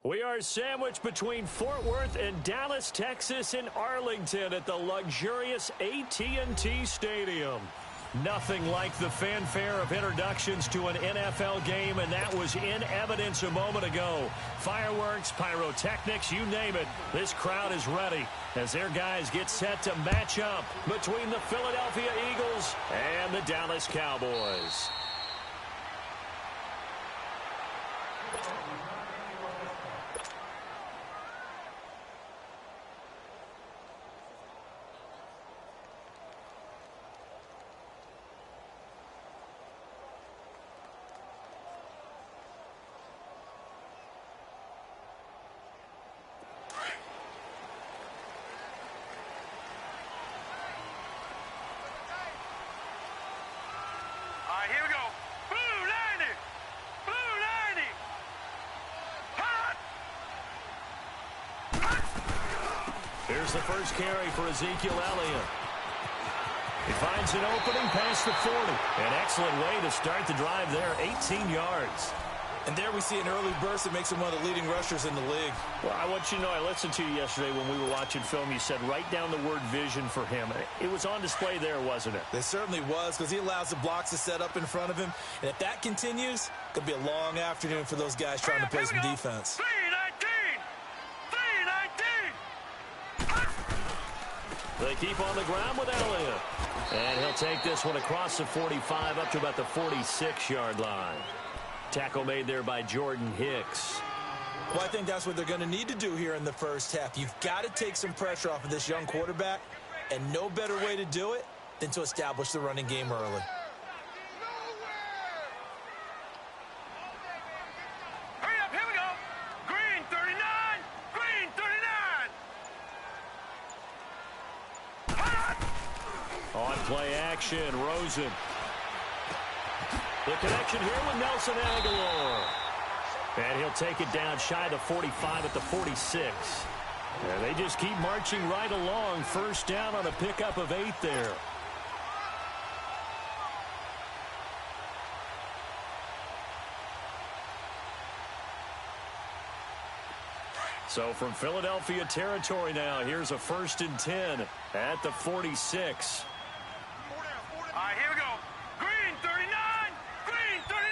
We are sandwiched between Fort Worth and Dallas, Texas, and Arlington at the luxurious AT&T Stadium. Nothing like the fanfare of introductions to an NFL game, and that was in evidence a moment ago. Fireworks, pyrotechnics, you name it. This crowd is ready as their guys get set to match up between the Philadelphia Eagles and the Dallas Cowboys. Here we go. Blue 90. Blue 90. Here's the first carry for Ezekiel Elliott. He finds an opening past the 40. An excellent way to start the drive there, 18 yards. And there we see an early burst that makes him one of the leading rushers in the league. Well, I want you to know, I listened to you yesterday when we were watching film. You said write down the word vision for him. It was on display there, wasn't it? It certainly was, because he allows the blocks to set up in front of him. And if that continues, it could be a long afternoon for those guys trying to play some defense. 3-19. They keep on the ground with Elliott. And he'll take this one across the 45 up to about the 46-yard line. Tackle made there by Jordan Hicks. Well, I think that's what they're going to need to do here in the first half. You've got to take some pressure off of this young quarterback, and no better way to do it than to establish the running game early. Hurry up, here we go. Green 39. Green 39. On play action, Rosen. The connection here with Nelson Aguilar. And he'll take it down shy of the 45 at the 46. And they just keep marching right along. First down on a pickup of 8 there. So from Philadelphia territory now, here's a 1st and 10 at the 46. All right, here we go. Green 39. Green 39.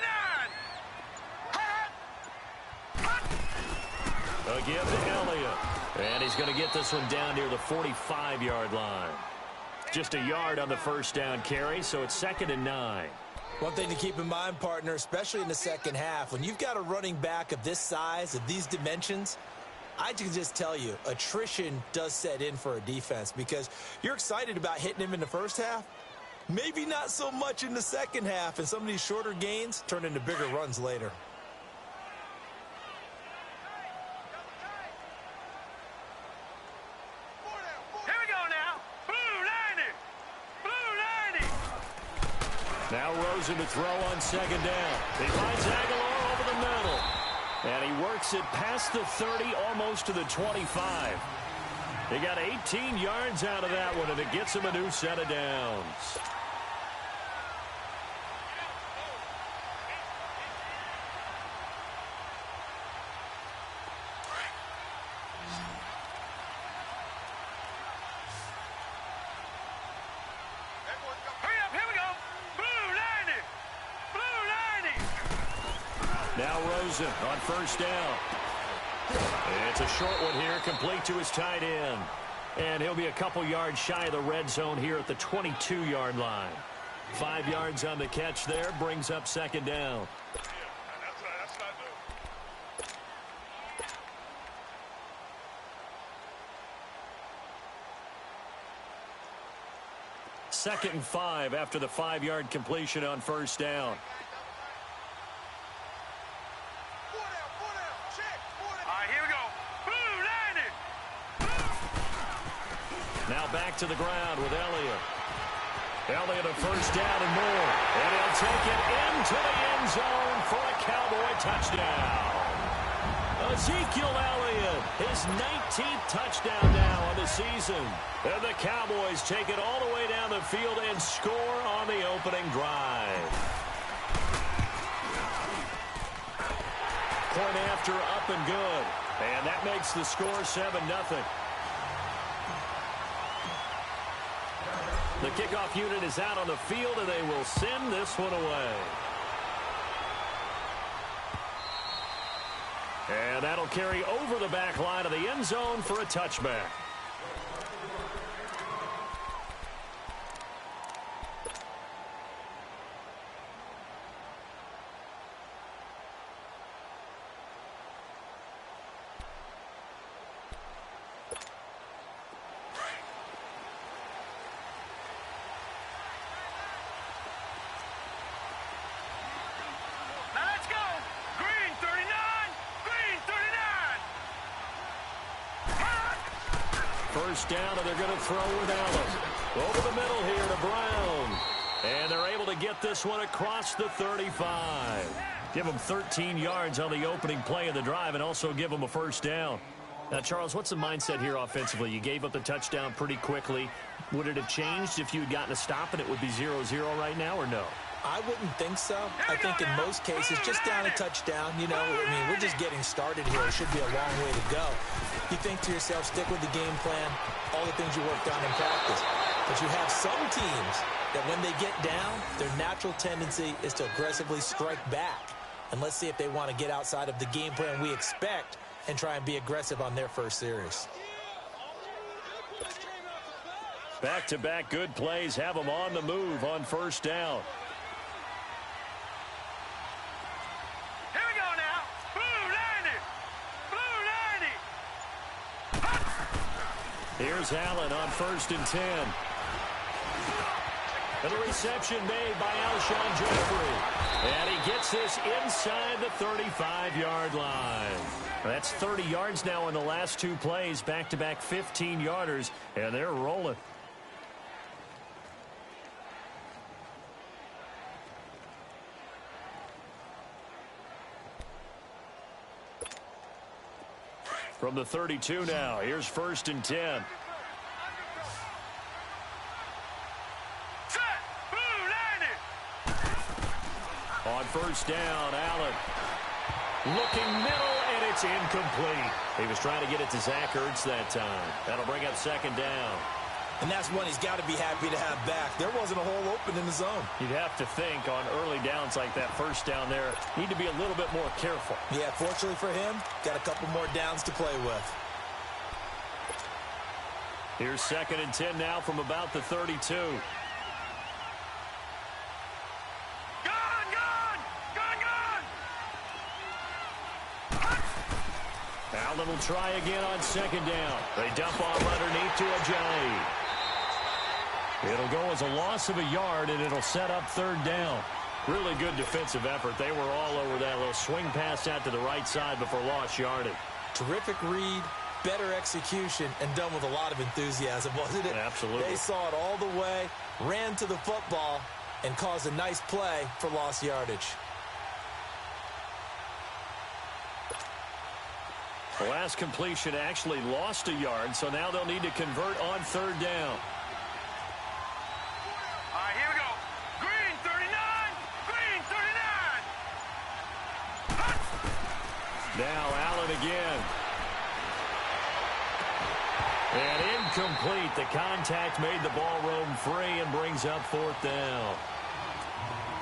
A give to Elliott. And he's going to get this one down near the 45-yard line. Just a yard on the first down carry, so it's 2nd and 9. One thing to keep in mind, partner, especially in the second half, when you've got a running back of this size, of these dimensions, I can just tell you, attrition does set in for a defense because you're excited about hitting him in the first half. Maybe not so much in the second half, and some of these shorter gains turn into bigger runs later. Here we go now. Blue 90. Blue 90. Now Rosen to throw on 2nd down. He finds Aguilar over the middle. And he works it past the 30, almost to the 25. He got 18 yards out of that one, and it gets him a new set of downs. Hurry up, here we go. Blue 90. Blue 90. Now Rosen on 1st down. It's a short one here, complete to his tight end. And he'll be a couple yards shy of the red zone here at the 22-yard line. 5 yards on the catch there, brings up 2nd down. Second and 5 after the 5-yard completion on 1st down. Now back to the ground with Elliott. Elliott a 1st down and more. And he'll take it into the end zone for a Cowboy touchdown. Ezekiel Elliott, his 19th touchdown now on the season. And the Cowboys take it all the way down the field and score on the opening drive. Point after, up and good. And that makes the score 7-0. The kickoff unit is out on the field, and they will send this one away. And that'll carry over the back line of the end zone for a touchback. First down, and they're going to throw with Allen. Over the middle here to Brown. And they're able to get this one across the 35. Give them 13 yards on the opening play of the drive and also give them a first down. Now, Charles, what's the mindset here offensively? You gave up the touchdown pretty quickly. Would it have changed if you had gotten a stop and it would be 0-0 right now, or no? I wouldn't think so. I think in most cases, just down a touchdown, you know, I mean, we're just getting started here. It should be a long way to go. You think to yourself, stick with the game plan, all the things you worked on in practice. But you have some teams that when they get down, their natural tendency is to aggressively strike back. And let's see if they want to get outside of the game plan we expect and try and be aggressive on their first series. Back-to-back good plays have them on the move on first down. Here we go now. Blue 90. Here's Allen on 1st and 10. And a reception made by Alshon Jeffrey. And he gets this inside the 35-yard line. That's 30 yards now in the last two plays. Back-to-back 15-yarders, and they're rolling. From the 32 now, here's 1st and 10. On first down, Allen looking middle, and it's incomplete. He was trying to get it to Zach Ertz that time. That'll bring up 2nd down. And that's one he's got to be happy to have back. There wasn't a hole open in the zone. You'd have to think on early downs like that first down there, need to be a little bit more careful. Yeah, fortunately for him, got a couple more downs to play with. Here's 2nd and 10 now from about the 32. Allen will try again on 2nd down. They dump off underneath to Ajayi. It'll go as a loss of a yard, and it'll set up 3rd down. Really good defensive effort. They were all over that little swing pass out to the right side before lost yardage. Terrific read, better execution, and done with a lot of enthusiasm, wasn't it? Absolutely. They saw it all the way, ran to the football, and caused a nice play for lost yardage. The last completion actually lost a yard, so now they'll need to convert on 3rd down. All right, here we go. Green 39. Green 39. Now Allen again. And incomplete. The contact made the ball roam free and brings up 4th down.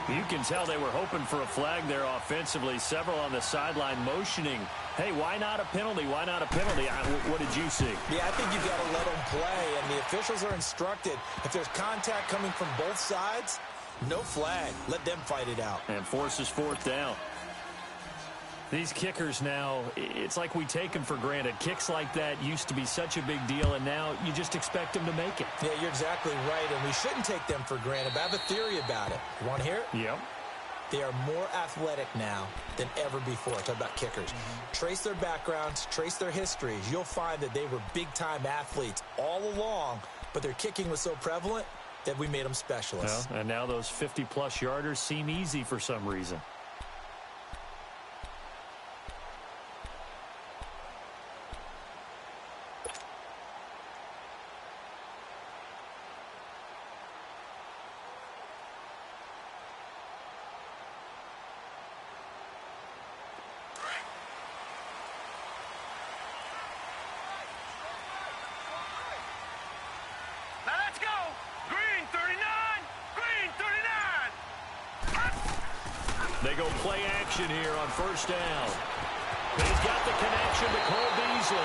You can tell they were hoping for a flag there offensively. Several on the sideline motioning. Hey, why not a penalty? Why not a penalty? What did you see? Yeah, I think you've got to let them play, and the officials are instructed. If there's contact coming from both sides, no flag. Let them fight it out. And forces 4th down. These kickers now, it's like we take them for granted. Kicks like that used to be such a big deal, and now you just expect them to make it. Yeah, you're exactly right, and we shouldn't take them for granted, but I have a theory about it. You want to hear it? Yep. They are more athletic now than ever before. Talk about kickers. Trace their backgrounds, trace their histories. You'll find that they were big-time athletes all along, but their kicking was so prevalent that we made them specialists. Well, and now those 50-plus yarders seem easy for some reason. go play action here on first down. He's got the connection to Cole Beasley.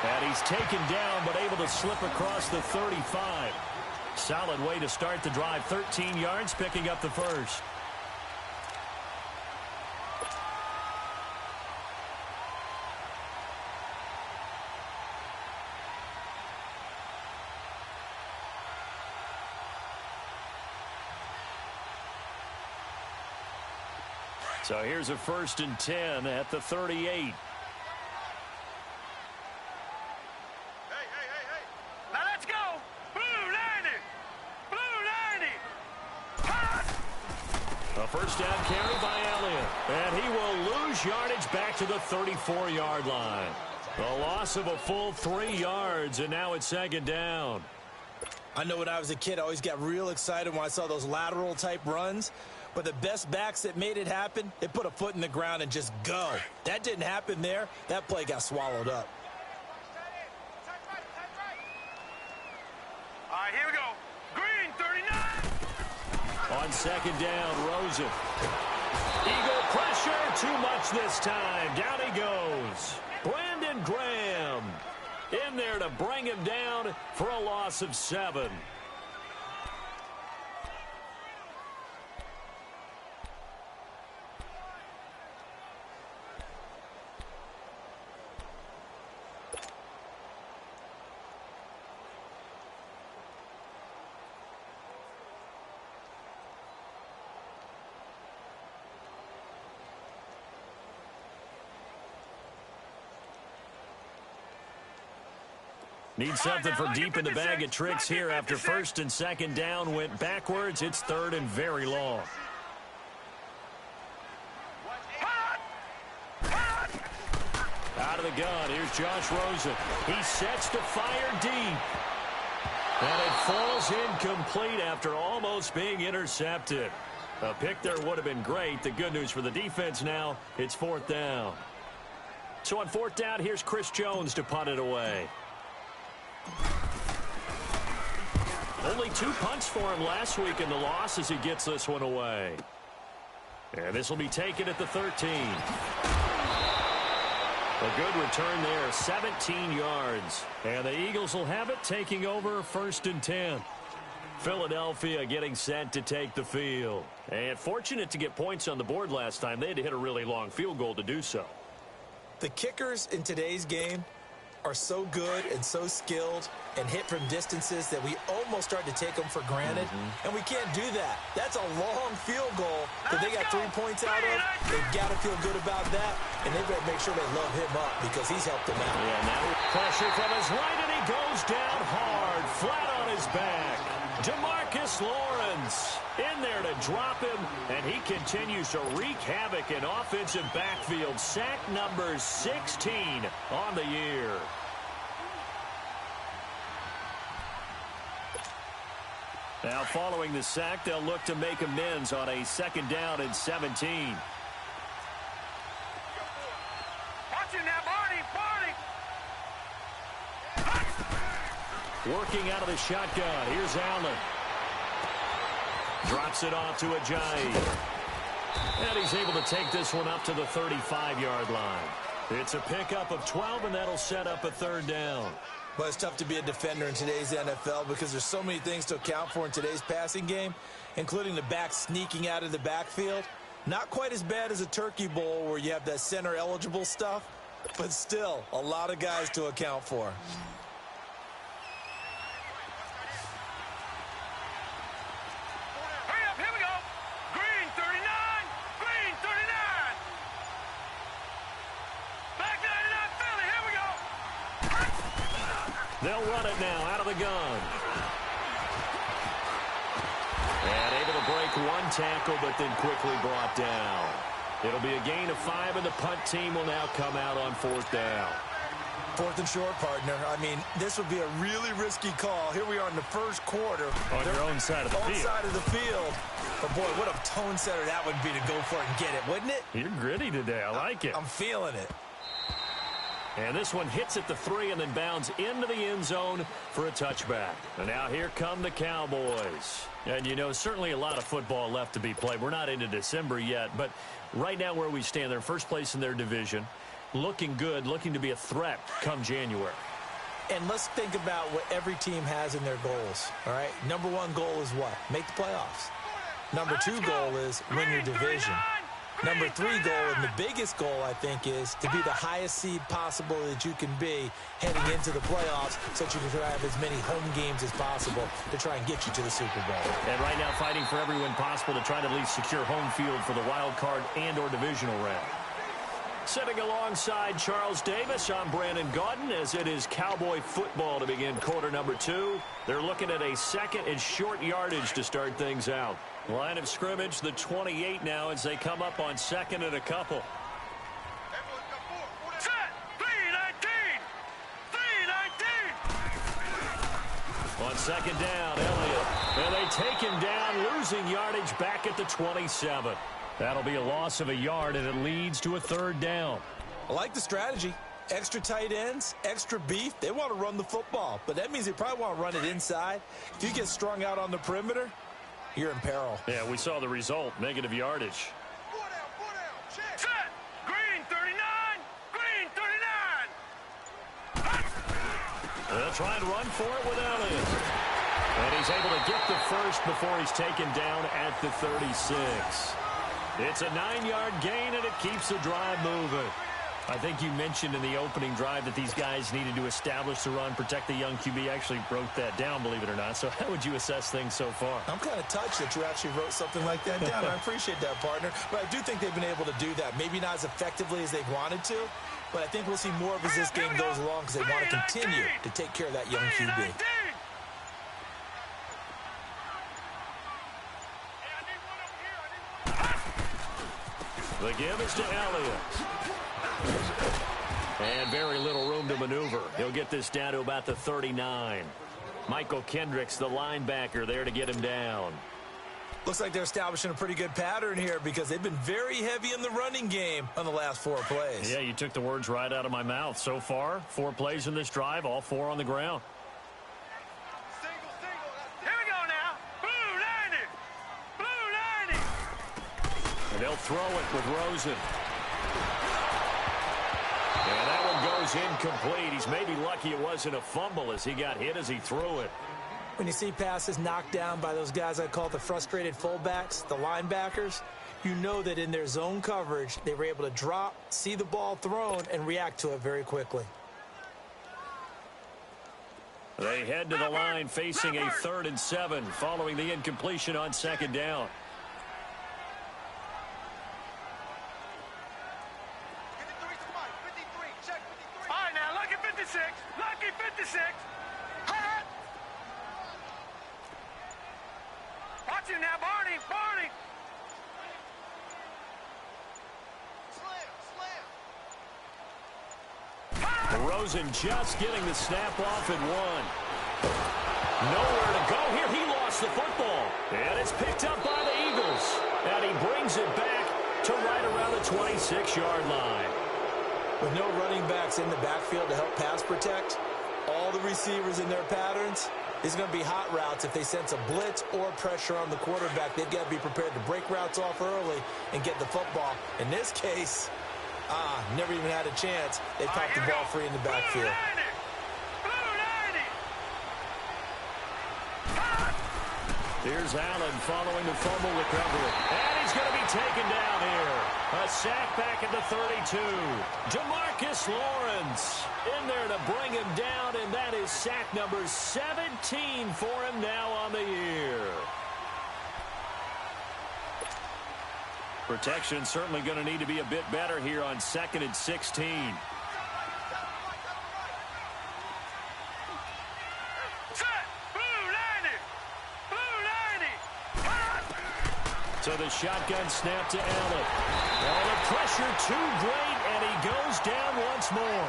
And he's taken down but able to slip across the 35. Solid way to start the drive. 13 yards, picking up the first. So here's a 1st and 10 at the 38. Now let's go. Blue 90. Blue 90. Hot. A first down carry by Elliott. And he will lose yardage back to the 34-yard line. A loss of a full 3 yards, and now it's 2nd down. I know when I was a kid, I always got real excited when I saw those lateral-type runs. But the best backs that made it happen, they put a foot in the ground and just go. That didn't happen there. That play got swallowed up. All right, here we go. Green 39. On 2nd down, Rosen. Eagle pressure, too much this time. Down he goes. Brandon Graham in there to bring him down for a loss of 7. Need something for deep in the bag of tricks here after 1st and 2nd down went backwards. It's 3rd and very long. Out of the gun, here's Josh Rosen. He sets to fire deep. And it falls incomplete after almost being intercepted. A pick there would have been great. The good news for the defense now, it's 4th down. So on 4th down, here's Chris Jones to punt it away. Only 2 punts for him last week in the loss as he gets this one away. And this will be taken at the 13. A good return there, 17 yards. And the Eagles will have it, taking over 1st and 10. Philadelphia getting set to take the field. And fortunate to get points on the board last time. They had to hit a really long field goal to do so. The kickers in today's game are so good and so skilled and hit from distances that we almost start to take them for granted. And we can't do that. That's a long field goal that they got 3 points out of. They've got to feel good about that, and they've got to make sure they love him up because he's helped them out. Yeah, now pressure from his right, and he goes down hard, flat on his back. DeMarcus Lawrence in there to drop him, and he continues to wreak havoc in offensive backfield. Sack number 16 on the year. Now following the sack, they'll look to make amends on a 2nd down and 17. Watch it now, Barney. Working out of the shotgun. Here's Allen. Drops it off to Ajayi. And he's able to take this one up to the 35-yard line. It's a pickup of 12, and that'll set up a 3rd down. But it's tough to be a defender in today's NFL because there's so many things to account for in today's passing game, including the back sneaking out of the backfield. Not quite as bad as a turkey bowl where you have that center-eligible stuff, but still a lot of guys to account for. Hurry up, here we go. Green 39. Green 39. Back 99 Philly, here we go. They'll run it now out of the gun. And able to break 1 tackle, but then quickly brought down. It'll be a gain of 5, and the punt team will now come out on 4th down. 4th and short, partner. I mean, this would be a really risky call. Here we are in the 1st quarter. On your own side of the field. Side of the field. But, boy, what a tone setter that would be to go for it and get it, wouldn't it? You're gritty today. I like it. I'm feeling it. And this one hits at the 3 and then bounds into the end zone for a touchback. And now here come the Cowboys. And, you know, certainly a lot of football left to be played. We're not into December yet, but right now where we stand, they're first place in their division, looking good, looking to be a threat come January. And let's think about what every team has in their goals, all right? Number one goal is what? Make the playoffs. Number two goal is win your division. Number three goal, and the biggest goal, I think, is to be the highest seed possible that you can be heading into the playoffs so that you can have as many home games as possible to try and get you to the Super Bowl. And right now fighting for every win possible to try to at least secure home field for the wild card and or divisional round. Sitting alongside Charles Davis, I'm Brandon Gaudin as it is Cowboy football to begin quarter number 2. They're looking at a second and short yardage to start things out. Line of scrimmage, the 28 now as they come up on second and a couple. Set! 3-19! 3-19! On second down, Elliott. And they take him down, losing yardage back at the 27. That'll be a loss of a yard, and it leads to a third down. I like the strategy. Extra tight ends, extra beef. They want to run the football, but that means they probably want to run it inside. If you get strung out on the perimeter, you're in peril. Yeah, we saw the result, negative yardage. Four down, check. Set! Green 39! Green 39! They'll try and run for it with Elliott. And he's able to get the first before he's taken down at the 36. It's a 9-yard gain, and it keeps the drive moving. I think you mentioned in the opening drive that these guys needed to establish the run, protect the young QB. I actually wrote that down, believe it or not. So how would you assess things so far? I'm kind of touched that you actually wrote something like that down. I appreciate that, partner. But I do think they've been able to do that. Maybe not as effectively as they've wanted to, but I think we'll see more of as this game goes along because they want to continue to take care of that young QB. The give is to Elliott. And very little room to maneuver. He'll get this down to about the 39. Michael Kendricks, the linebacker, there to get him down. Looks like they're establishing a pretty good pattern here because they've been very heavy in the running game on the last 4 plays. Yeah, you took the words right out of my mouth. So far, 4 plays in this drive, all 4 on the ground. Here we go now. Blue 90. Blue 90. And they'll throw it with Rosen. And that one goes incomplete. He's maybe lucky it wasn't a fumble as he got hit as he threw it. When you see passes knocked down by those guys I call the frustrated fullbacks, the linebackers, you know that in their zone coverage, they were able to drop, see the ball thrown, and react to it very quickly. They head to the line facing a 3rd and 7 following the incompletion on second down. Lucky 56. Hot. Watch him now, Barney. Slam. Rosen just getting the snap off at 1. Nowhere to go here. He lost the football. And it's picked up by the Eagles. And he brings it back to right around the 26-yard line. With no running backs in the backfield to help pass protect, all the receivers in their patterns, it's going to be hot routes. If they sense a blitz or pressure on the quarterback, they've got to be prepared to break routes off early and get the football. In this case, never even had a chance. They popped the ball free in the backfield. Here's Allen following the fumble recovery. And he's going to be taken down here. A sack back at the 32. DeMarcus Lawrence in there to bring him down, and that is sack number 17 for him now on the year. Protection certainly going to need to be a bit better here on 2nd and 16. So the shotgun snap to Allen. Oh, the pressure too great, and he goes down once more.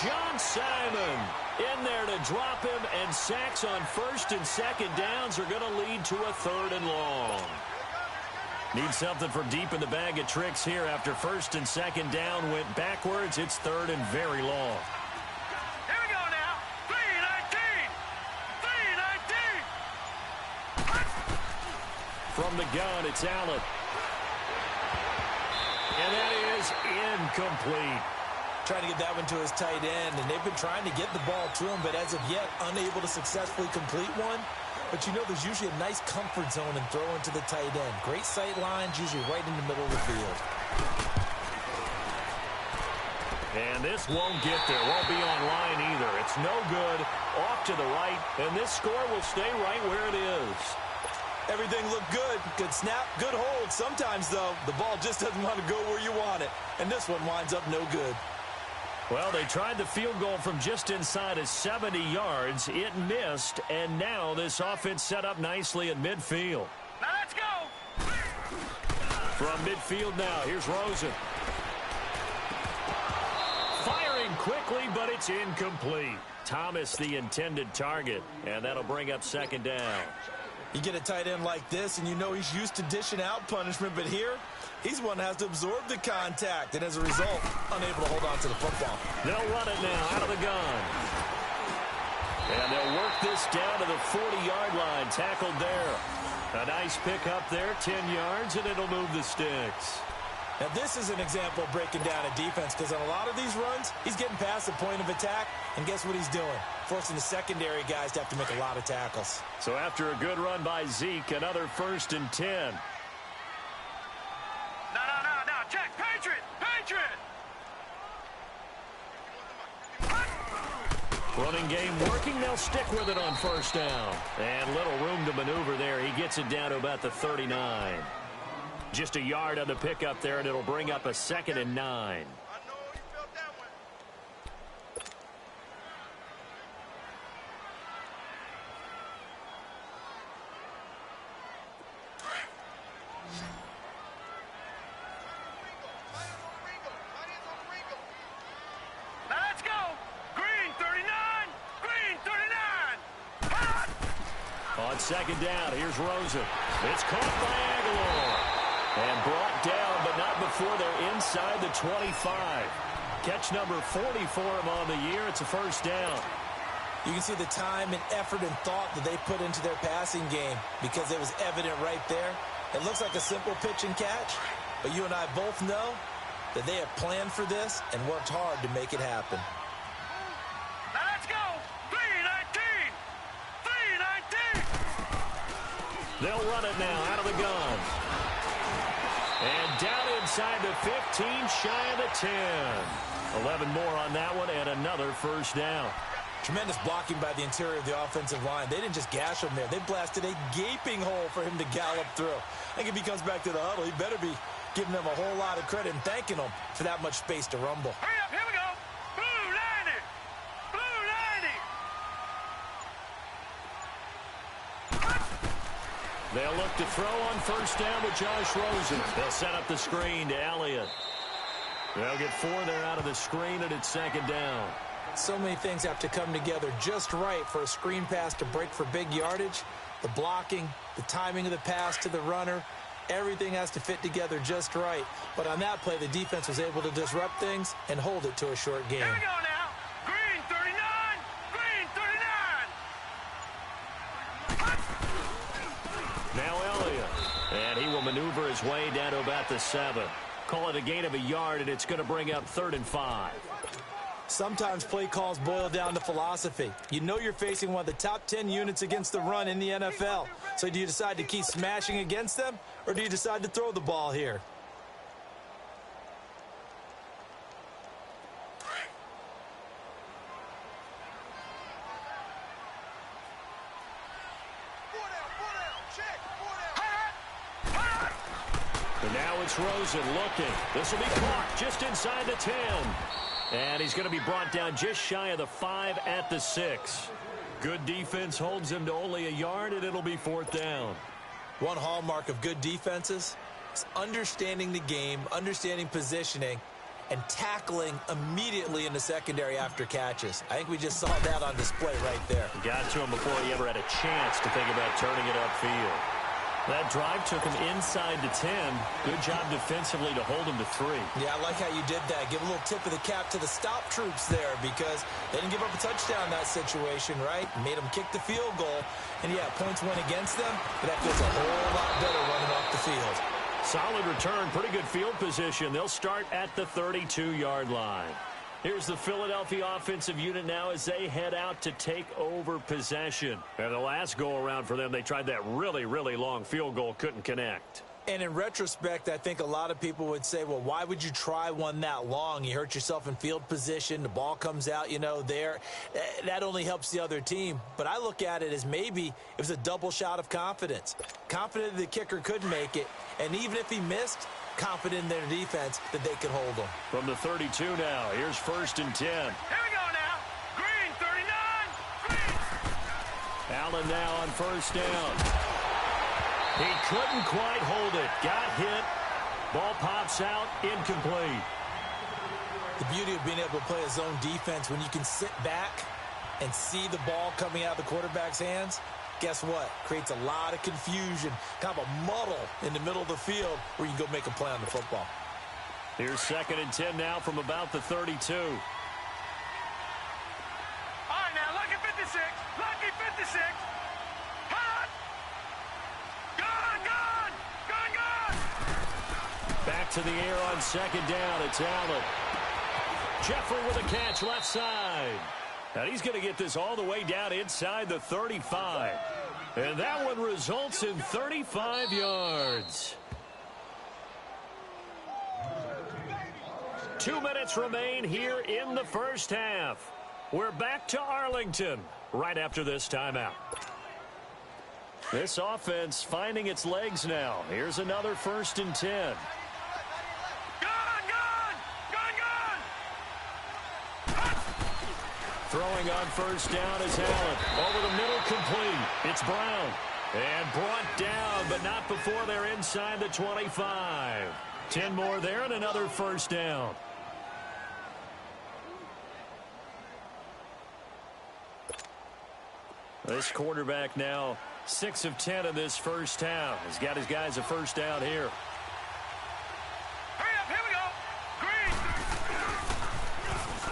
John Simon in there to drop him, and sacks on 1st and 2nd downs are going to lead to a 3rd and long. Need something for deep in the bag of tricks here after 1st and 2nd down went backwards. backwards. It's third and very long. Here we go now. 3-19. 3-19. From the gun, it's Allen. And that is incomplete. Trying to get that one to his tight end, and they've been trying to get the ball to him, but as of yet, unable to successfully complete one. But you know there's usually a nice comfort zone in throwing to the tight end. Great sight lines, usually right in the middle of the field. And this won't get there. Won't be on line either. It's no good. Off to the right, and this score will stay right where it is. Everything looked good. Good snap, good hold. Sometimes, though, the ball just doesn't want to go where you want it. And this one winds up no good. Well, they tried the field goal from just inside of 70 yards. It missed, and now this offense set up nicely in midfield. Now let's go. From midfield now, here's Rosen. Firing quickly, but it's incomplete. Thomas, the intended target, and that'll bring up second down. You get a tight end like this, and you know he's used to dishing out punishment, but here, he's one that has to absorb the contact, and as a result, unable to hold on to the football. They'll run it now out of the gun. And they'll work this down to the 40-yard line, tackled there. A nice pick up there, 10 yards, and it'll move the sticks. Now, this is an example of breaking down a defense, because on a lot of these runs, he's getting past the point of attack, and guess what he's doing? Forcing the secondary guys to have to make a lot of tackles. So after a good run by Zeke, another 1st and 10. No, check. Patriot. Running game working. They'll stick with it on 1st down. And little room to maneuver there. He gets it down to about the 39. Just a yard on the pickup there, and it'll bring up a 2nd and 9. I know you felt that one. Now let's go. Green 39. On 2nd down, here's Rosen. It's caught by Aguilar. And brought down, but not before they're inside the 25. Catch number 40 for him on the year. It's a 1st down. You can see the time and effort and thought that they put into their passing game because it was evident right there. It looks like a simple pitch and catch, but you and I both know that they have planned for this and worked hard to make it happen. Now let's go. 3-19. They'll run it now out of the gun. And down inside the 15, shy of the 10. 11 more on that one, and another 1st down. Tremendous blocking by the interior of the offensive line. They didn't just gash him there. They blasted a gaping hole for him to gallop through. I think if he comes back to the huddle, he better be giving them a whole lot of credit and thanking them for that much space to rumble. Hurry up, here we go. Blue 90. They'll look to throw on 1st down with Josh Rosen. They'll set up the screen to Elliott. They'll get 4 there out of the screen, and it's 2nd down. So many things have to come together just right for a screen pass to break for big yardage. The blocking, the timing of the pass to the runner, everything has to fit together just right. But on that play, the defense was able to disrupt things and hold it to a short game. Here we go now. Green 39. Now Elliott. And he will maneuver his way down to about the 7. Call it a gain of a yard, and it's going to bring up 3rd and 5. Sometimes play calls boil down to philosophy. You know you're facing one of the top 10 units against the run in the NFL. So do you decide to keep smashing against them, or do you decide to throw the ball here? And now it's Rosen looking. This will be caught just inside the 10. And he's going to be brought down just shy of the 5 at the 6. Good defense holds him to only a yard, and it'll be 4th down. One hallmark of good defenses is understanding the game, understanding positioning, and tackling immediately in the secondary after catches. I think we just saw that on display right there. Got to him before he ever had a chance to think about turning it upfield. That drive took him inside to 10. Good job defensively to hold him to 3. Yeah, I like how you did that. Give a little tip of the cap to the stop troops there because they didn't give up a touchdown in that situation, right? Made them kick the field goal. And, yeah, points went against them, but that feels a whole lot better running off the field. Solid return, pretty good field position. They'll start at the 32-yard line. Here's the Philadelphia offensive unit now as they head out to take over possession. And the last go-around for them, they tried that really, really long field goal, couldn't connect. And in retrospect, I think a lot of people would say, well, why would you try one that long? You hurt yourself in field position. The ball comes out, there. That only helps the other team. But I look at it as maybe it was a double shot of confidence. Confident the kicker could make it. And even if he missed, confident in their defense that they could hold him. From the 32 now, here's 1st and 10. Here we go now. Green, 39. Green. Allen now on 1st down. He couldn't quite hold it. Got hit. Ball pops out. Incomplete. The beauty of being able to play a zone defense when you can sit back and see the ball coming out of the quarterback's hands, guess what? Creates a lot of confusion, kind of a muddle in the middle of the field where you can go make a play on the football. Here's 2nd and 10 now from about the 32. All right, now, lucky 56. Lucky 56. Hot. Gone. Back to the air on 2nd down. It's Allen. Jeffrey with a catch left side. And he's going to get this all the way down inside the 35. And that one results in 35 yards. 2 minutes remain here in the first half. We're back to Arlington right after this timeout. This offense finding its legs now. Here's another 1st and 10. Throwing on 1st down is Allen. Over the middle, complete. It's Brown. And brought down, but not before they're inside the 25. 10 more there and another 1st down. This quarterback now 6 of 10 in this first half. He's got his guys a 1st down here.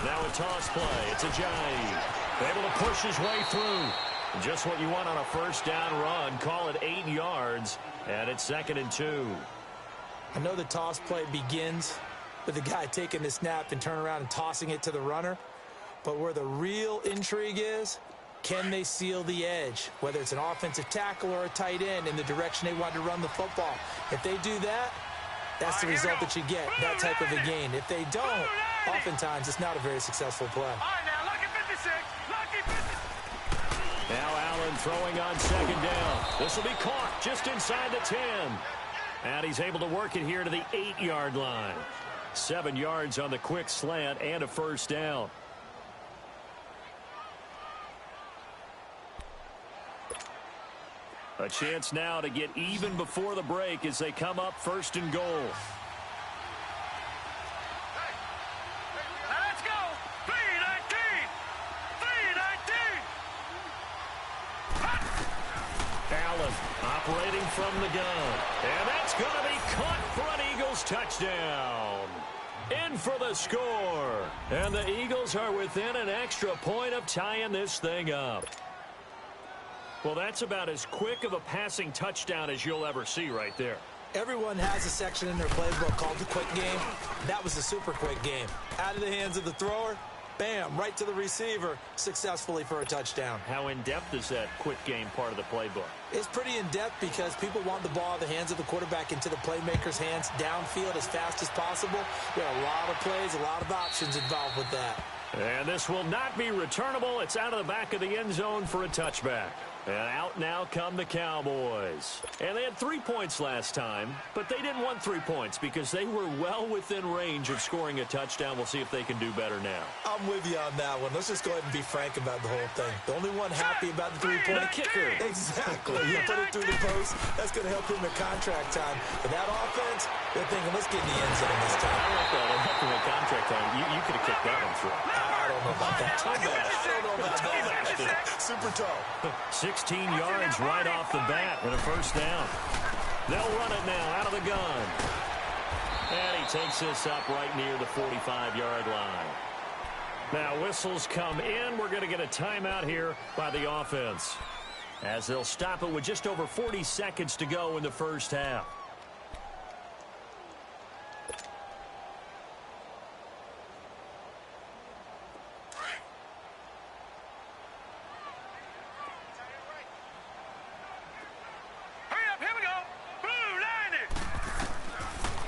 Now a toss play. It's Ajayi. Able to push his way through. Just what you want on a 1st down run. Call it 8 yards. And it's 2nd and 2. I know the toss play begins with the guy taking the snap and turning around and tossing it to the runner. But where the real intrigue is, can they seal the edge? Whether it's an offensive tackle or a tight end in the direction they want to run the football. If they do that, that's the result that you get, that type of a gain. If they don't, oftentimes it's not a very successful play. All right, now, lucky 56. Lucky 56. Now Allen throwing on 2nd down. This will be caught just inside the 10. And he's able to work it here to the 8-yard line. 7 yards on the quick slant and a 1st down. A chance now to get even before the break as they come up 1st and goal. Let's go. 319. 319. Allen operating from the gun. And that's going to be caught for an Eagles touchdown. In for the score. And the Eagles are within an extra point of tying this thing up. Well, that's about as quick of a passing touchdown as you'll ever see right there. Everyone has a section in their playbook called the quick game. That was the super quick game. Out of the hands of the thrower, bam, right to the receiver, successfully for a touchdown. How in-depth is that quick game part of the playbook? It's pretty in-depth because people want the ball out of the hands of the quarterback into the playmaker's hands downfield as fast as possible. There are a lot of plays, a lot of options involved with that. And this will not be returnable. It's out of the back of the end zone for a touchback. And out now come the Cowboys. And they had 3 points last time, but they didn't want 3 points because they were well within range of scoring a touchdown. We'll see if they can do better now. I'm with you on that one. Let's just go ahead and be frank about the whole thing. The only one happy about the 3-point The kicker. Exactly. You put it through the post. That's going to help him in contract time. But that offense, they're thinking, let's get in the end zone this time. I don't know if that'll help him in contract time. You could have kicked that one through. I don't know about that. I don't know about that. super toe. 16 yards right off the bat and a first down. They'll run it now out of the gun. And he takes this up right near the 45-yard line. Now whistles come in. We're going to get a timeout here by the offense, as they'll stop it with just over 40 seconds to go in the first half.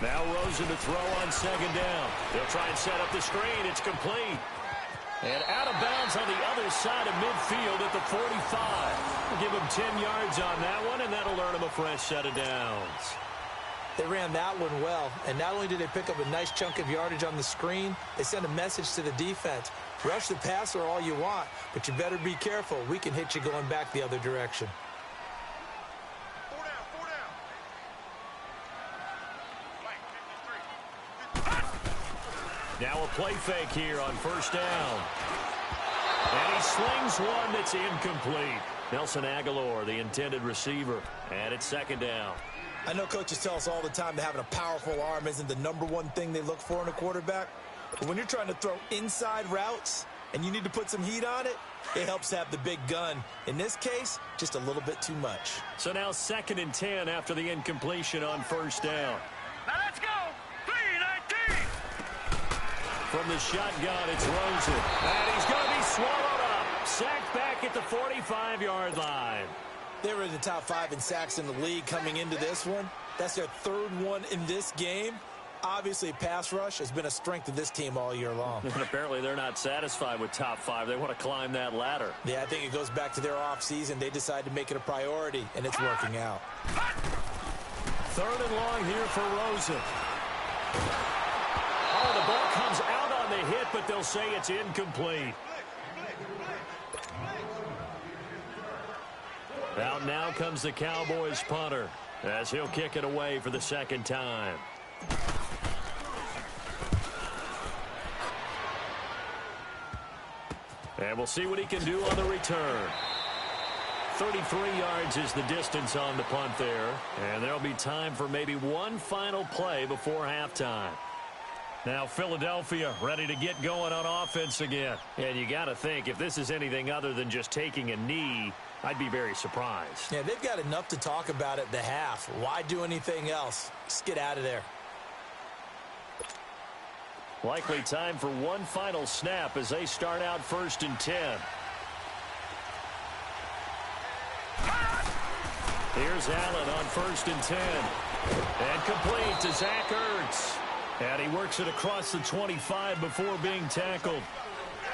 Now Rosen to throw on second down. They'll try and set up the screen. It's complete. And out of bounds on the other side of midfield at the 45. We'll give him 10 yards on that one, and that'll earn him a fresh set of downs. They ran that one well, and not only did they pick up a nice chunk of yardage on the screen, they sent a message to the defense. Rush the passer all you want, but you better be careful. We can hit you going back the other direction. Now a play fake here on first down. And he slings one that's incomplete. Nelson Aguilar, the intended receiver. And it's second down. I know coaches tell us all the time that having a powerful arm isn't the number one thing they look for in a quarterback. But when you're trying to throw inside routes and you need to put some heat on it, it helps to have the big gun. In this case, just a little bit too much. So now 2nd and 10 after the incompletion on first down. Now let's go. 3-19. From the shotgun, it's Rosen. And he's going to be swallowed up. Sacked back at the 45-yard line. They were in the top 5 in sacks in the league coming into this one. That's their 3rd one in this game. Obviously, pass rush has been a strength of this team all year long. And apparently they're not satisfied with top 5. They want to climb that ladder. Yeah, I think it goes back to their offseason. They decided to make it a priority, and it's working out. 3rd and long here for Rosen. Oh, the ball comes out on the hit, but they'll say it's incomplete. Out now comes the Cowboys punter, as he'll kick it away for the 2nd time. And we'll see what he can do on the return. 33 yards is the distance on the punt there. And there'll be time for maybe one final play before halftime. Now Philadelphia ready to get going on offense again. And you got to think, if this is anything other than just taking a knee, I'd be very surprised. Yeah, they've got enough to talk about at the half. Why do anything else? Just get out of there. Likely time for one final snap as they start out 1st and 10. Here's Allen on 1st and 10. And complete to Zach Ertz. And he works it across the 25 before being tackled.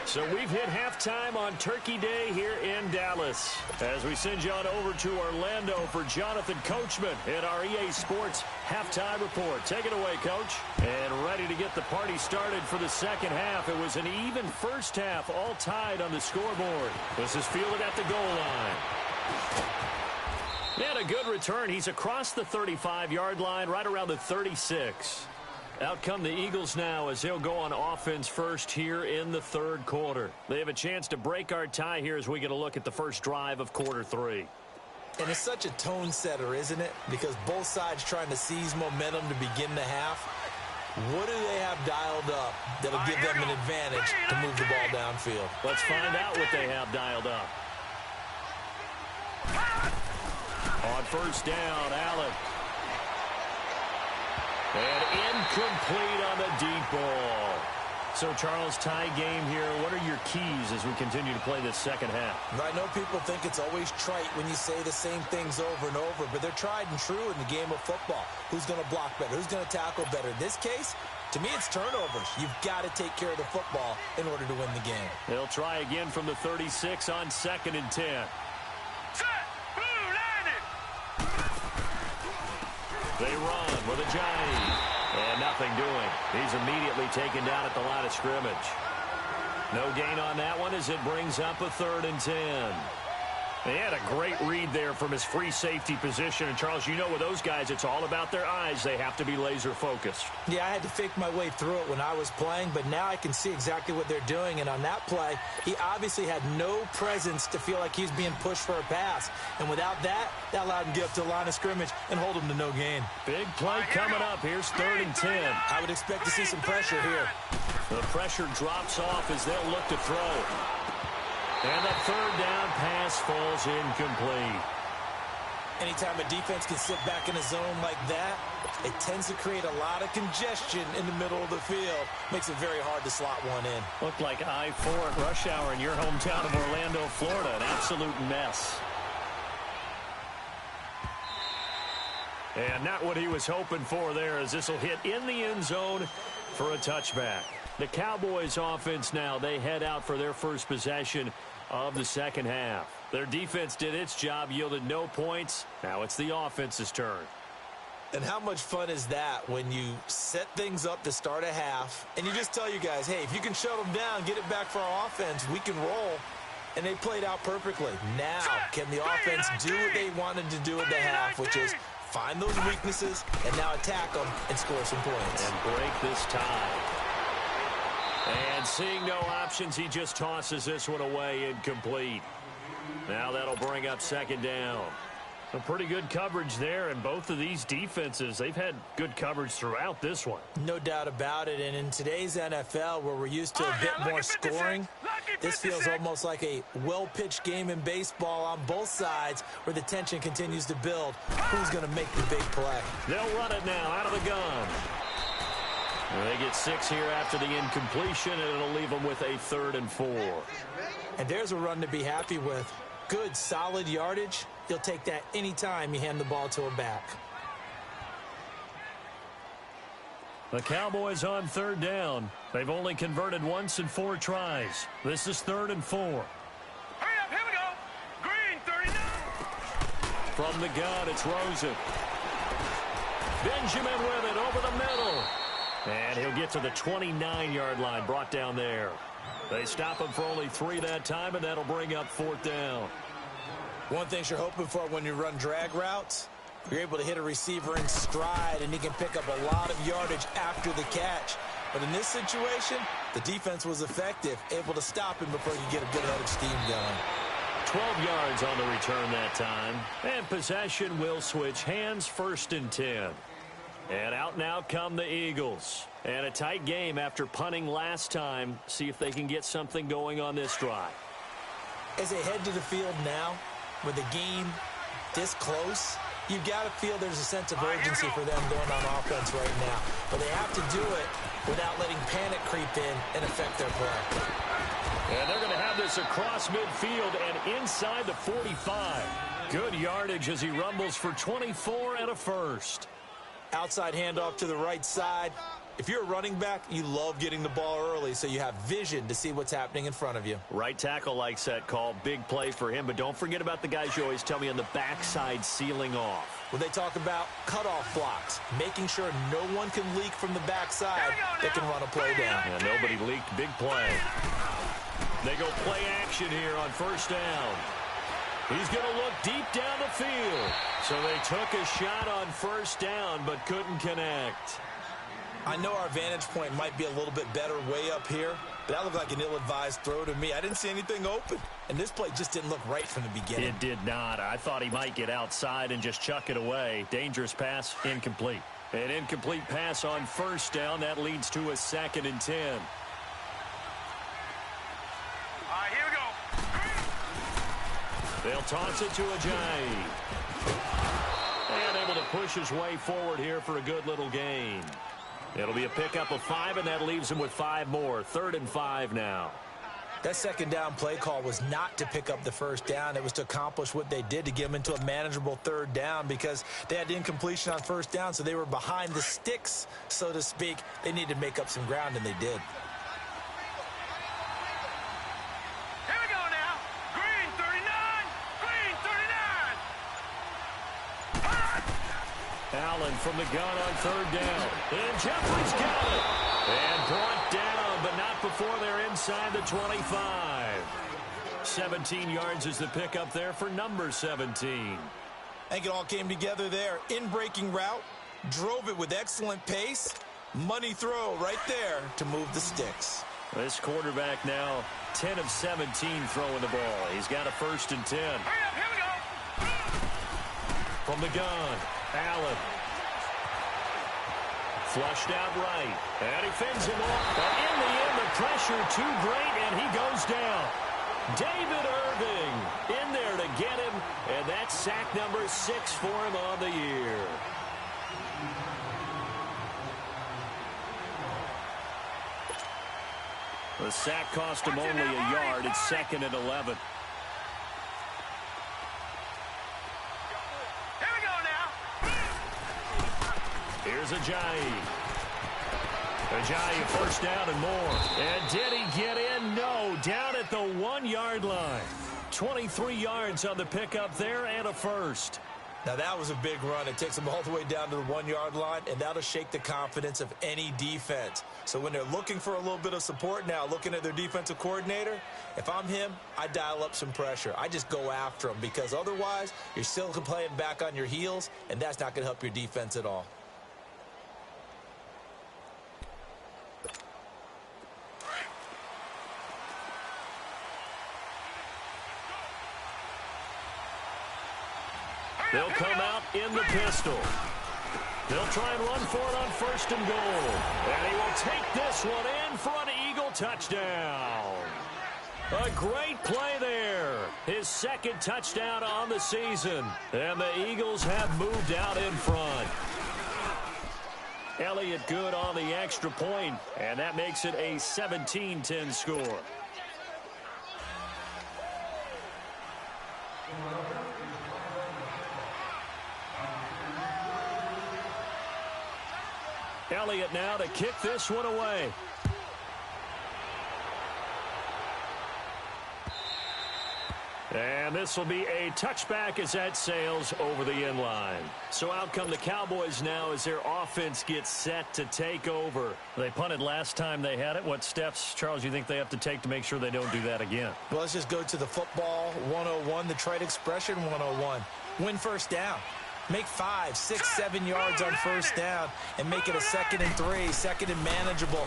So we've hit halftime on Turkey Day here in Dallas. As we send you on over to Orlando for Jonathan Coachman in our EA Sports Halftime Report. Take it away, Coach. And ready to get the party started for the 2nd half. It was an even first half, all tied on the scoreboard. This is fielded at the goal line. And a good return. He's across the 35-yard line, right around the 36. Out come the Eagles now as they'll go on offense first here in the 3rd quarter. They have a chance to break our tie here as we get a look at the first drive of quarter 3. And it's such a tone setter, isn't it? Because both sides trying to seize momentum to begin the half. What do they have dialed up that'll give them an advantage to move the ball downfield? Let's find out what they have dialed up. On first down, Allen. And incomplete on the deep ball. So, Charles, tie game here. What are your keys as we continue to play this 2nd half? I know people think it's always trite when you say the same things over and over, but they're tried and true in the game of football. Who's going to block better? Who's going to tackle better? In this case, to me, it's turnovers. You've got to take care of the football in order to win the game. They'll try again from the 36 on 2nd and 10. They run with a Johnny. And nothing doing. He's immediately taken down at the line of scrimmage. No gain on that one as it brings up a 3rd and 10. He had a great read there from his free safety position. And, Charles, you know with those guys, it's all about their eyes. They have to be laser-focused. Yeah, I had to fake my way through it when I was playing, but now I can see exactly what they're doing. And on that play, he obviously had no presence to feel like he's being pushed for a pass. And without that, that allowed him to get up to the line of scrimmage and hold him to no gain. Big play coming up. Here's 3rd and 10. I would expect to see some pressure here. The pressure drops off as they'll look to throw. And the 3rd down pass falls incomplete. Anytime a defense can sit back in a zone like that, it tends to create a lot of congestion in the middle of the field. Makes it very hard to slot one in. Looked like I-4 at rush hour in your hometown of Orlando, Florida. An absolute mess. And not what he was hoping for there, as this will hit in the end zone for a touchback. The Cowboys offense now, they head out for their first possession of the second half. Their defense did its job, yielded no points. Now it's the offense's turn. And how much fun is that when you set things up to start a half and you just tell you guys, hey, if you can shut them down, get it back for our offense, we can roll. And they played out perfectly. Now, can the offense do what they wanted to do at the half, which is find those weaknesses and now attack them and score some points. And break this tie. And seeing no options, he just tosses this one away, incomplete. Now that'll bring up 2nd down. A pretty good coverage there, and both of these defenses, they've had good coverage throughout this one. No doubt about it, and in today's NFL, where we're used to a bit more scoring, this feels almost like a well-pitched game in baseball on both sides, where the tension continues to build. Who's going to make the big play? They'll run it now out of the gun. They get 6 here after the incompletion, and it'll leave them with a 3rd and 4. And there's a run to be happy with. Good, solid yardage. You'll take that anytime you hand the ball to a back. The Cowboys on 3rd down. They've only converted once in 4 tries. This is 3rd and 4. Hurry up, here we go. Green, 39. From the gun, it's Rosen. Benjamin with it over the middle. And he'll get to the 29-yard line, brought down there. They stop him for only 3 that time, and that'll bring up 4th down. One thing you're hoping for when you run drag routes, you're able to hit a receiver in stride, and he can pick up a lot of yardage after the catch. But in this situation, the defense was effective, able to stop him before you get a good head of steam going. 12 yards on the return that time. And possession will switch hands, 1st and 10. And out now come the Eagles. And a tight game after punting last time. See if they can get something going on this drive. As they head to the field now, with the game this close, you've got to feel there's a sense of urgency for them going on offense right now. But they have to do it without letting panic creep in and affect their play. And they're going to have this across midfield and inside the 45. Good yardage as he rumbles for 24 and a 1st. Outside handoff to the right side. If you're a running back, you love getting the ball early so you have vision to see what's happening in front of you. Right tackle likes that call. Big play for him, but don't forget about the guys you always tell me on the backside sealing off. When they talk about cutoff blocks, making sure no one can leak from the backside that can run a play down. And nobody leaked. Big play. They go play action here on 1st down. He's going to look deep down the field. So they took a shot on 1st down, but couldn't connect. I know our vantage point might be a little bit better way up here, but that looked like an ill-advised throw to me. I didn't see anything open, and this play just didn't look right from the beginning. It did not. I thought he might get outside and just chuck it away. Dangerous pass, incomplete. An incomplete pass on 1st down. That leads to a 2nd and 10. All right, here we go. They'll toss it to Ajayi. And able to push his way forward here for a good little gain. It'll be a pickup of 5, and that leaves him with 5 more. 3rd and 5 now. That 2nd down play call was not to pick up the 1st down. It was to accomplish what they did to get them into a manageable 3rd down because they had incompletion on 1st down, so they were behind the sticks, so to speak. They needed to make up some ground, and they did. Here we go now. Green, 39. Green, 39. Allen from the gun on 3rd down. And Jeffrey's got it. And brought down, but not before they're inside the 25. 17 yards is the pickup there for number 17. I think it all came together there. In-breaking route, drove it with excellent pace. Money throw right there to move the sticks. This quarterback now 10 of 17 throwing the ball. He's got a 1st and 10. Hurry up, here we go. From the gun, Allen. Flushed out right. And he fends him off. But in the end, the pressure too great, and he goes down. David Irving in there to get him, and that's sack number 6 for him on the year. The sack cost him only a yard. It's 2nd and 11. Here we go now. Here's Ajayi. Ajayi 1st down and more. And did he get in? No. Down at the 1-yard line. 23 yards on the pickup there and a 1st. Now, that was a big run. It takes them all the way down to the 1-yard line, and that'll shake the confidence of any defense. So when they're looking for a little bit of support now, looking at their defensive coordinator, if I'm him, I dial up some pressure. I just go after them because otherwise you're still playing back on your heels, and that's not going to help your defense at all. They'll come out in the pistol. They'll try and run for it on 1st and goal. And he will take this one in for an Eagle touchdown. A great play there. His 2nd touchdown on the season. And the Eagles have moved out in front. Elliott good on the extra point, and that makes it a 17-10 score. Elliott now to kick this one away. And this will be a touchback as that sails over the end line. So out come the Cowboys now as their offense gets set to take over. They punted last time they had it. What steps, Charles, you think they have to take to make sure they don't do that again? Well, let's just go to the football 101, the trite expression 101. Win 1st down. Make 5, 6, 7 yards on 1st down and make it a 2nd and 3, 2nd and manageable.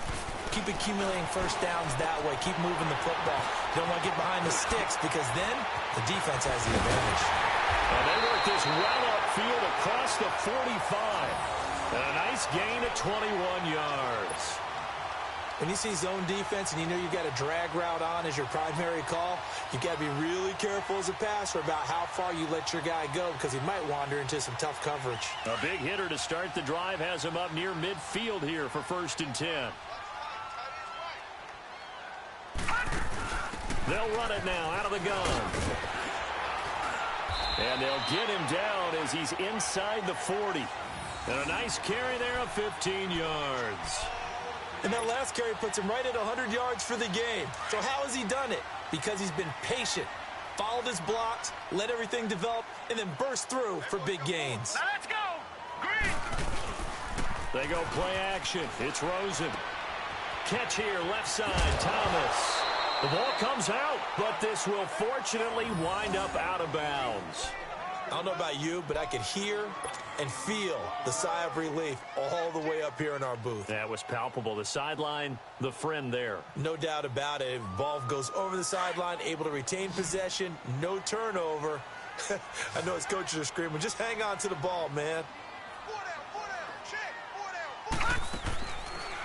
Keep accumulating 1st downs that way. Keep moving the football. You don't want to get behind the sticks because then the defense has the advantage. And they work this well upfield across the 45. And a nice gain of 21 yards. When you see zone defense and you know you've got a drag route on as your primary call, you've got to be really careful as a passer about how far you let your guy go because he might wander into some tough coverage. A big hitter to start the drive has him up near midfield here for 1st and 10. They'll run it now out of the gun. And they'll get him down as he's inside the 40. And a nice carry there of 15 yards. And that last carry puts him right at 100 yards for the game. So how has he done it? Because he's been patient, followed his blocks, let everything develop, and then burst through for big gains. Now let's go. Green. They go play action. It's Rosen. Catch here, left side, Thomas. The ball comes out, but this will fortunately wind up out of bounds. I don't know about you, but I could hear and feel the sigh of relief all the way up here in our booth. That was palpable. The sideline, the friend there. No doubt about it. Ball goes over the sideline, able to retain possession, no turnover. I know his coaches are screaming, just hang on to the ball, man.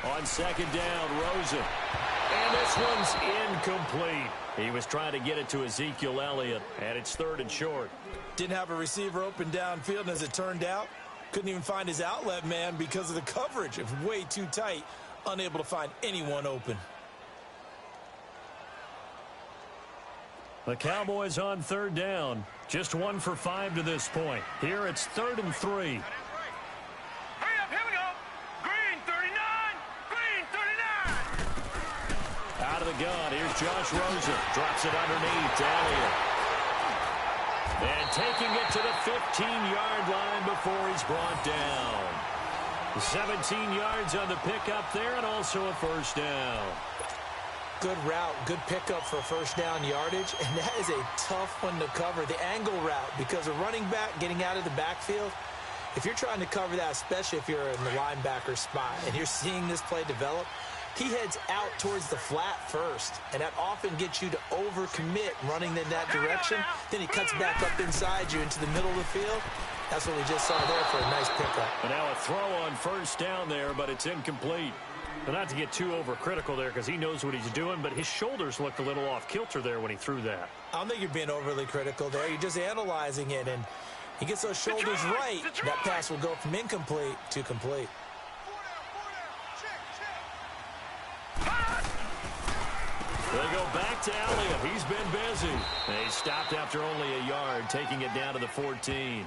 On 2nd down, Rosen. And this one's incomplete. He was trying to get it to Ezekiel Elliott, and it's 3rd and short. Didn't have a receiver open downfield, and as it turned out, couldn't even find his outlet man because of the coverage. It was way too tight, unable to find anyone open. The Cowboys on 3rd down. Just 1 for 5 to this point. Here it's 3rd and 3. Hurry up, here we go. Green 39. Green 39. Out of the gun, here's Josh Rosen. Drops it underneath to Elliott. And taking it to the 15-yard line before he's brought down. 17 yards on the pickup there and also a 1st down. Good route, good pickup for first down yardage, and that is a tough one to cover, the angle route, because a running back getting out of the backfield, if you're trying to cover that, especially if you're in the linebacker spot and you're seeing this play develop, he heads out towards the flat first, and that often gets you to overcommit running in that direction. Then he cuts back up inside you into the middle of the field. That's what we just saw there for a nice pickup. And now a throw on first down there, but it's incomplete. But not to get too overcritical there because he knows what he's doing, but his shoulders looked a little off kilter there when he threw that. I don't think you're being overly critical there. You're just analyzing it, and he gets those shoulders right. That pass will go from incomplete to complete. They go back to Elliott. He's been busy. And he stopped after only a yard, taking it down to the 14.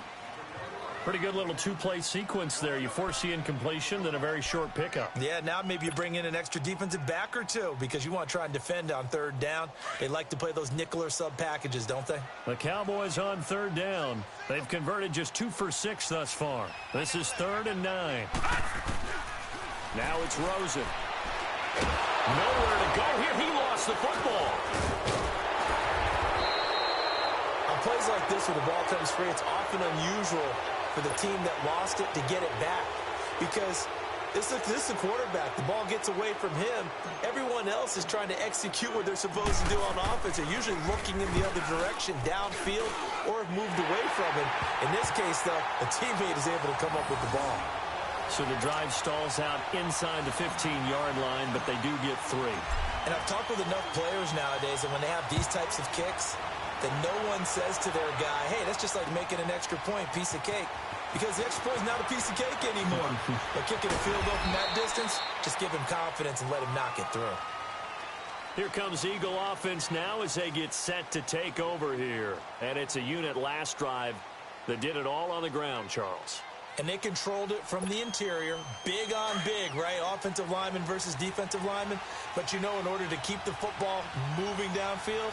Pretty good little two-play sequence there. You force the incompletion, then a very short pickup. Yeah, now maybe you bring in an extra defensive back or two because you want to try and defend on third down. They like to play those nickel or sub packages, don't they? The Cowboys on third down. They've converted just 2 for 6 thus far. This is 3rd and 9. Now it's Rosen. Nowhere to go here. He lost the football. On plays like this where the ball comes free, it's often unusual for the team that lost it to get it back because this is the quarterback. The ball gets away from him. Everyone else is trying to execute what they're supposed to do on offense. They're usually looking in the other direction, downfield, or have moved away from it. In this case, though, a teammate is able to come up with the ball. So the drive stalls out inside the 15-yard line, but they do get 3. And I've talked with enough players nowadays, and when they have these types of kicks, that no one says to their guy, hey, that's just like making an extra point, piece of cake. Because the extra point is not a piece of cake anymore. But kicking a field goal from that distance, just give him confidence and let him knock it through. Here comes Eagle offense now as they get set to take over here. And it's a unit last drive that did it all on the ground, Charles. And they controlled it from the interior, big on big, right? Offensive lineman versus defensive lineman. But you know, in order to keep the football moving downfield,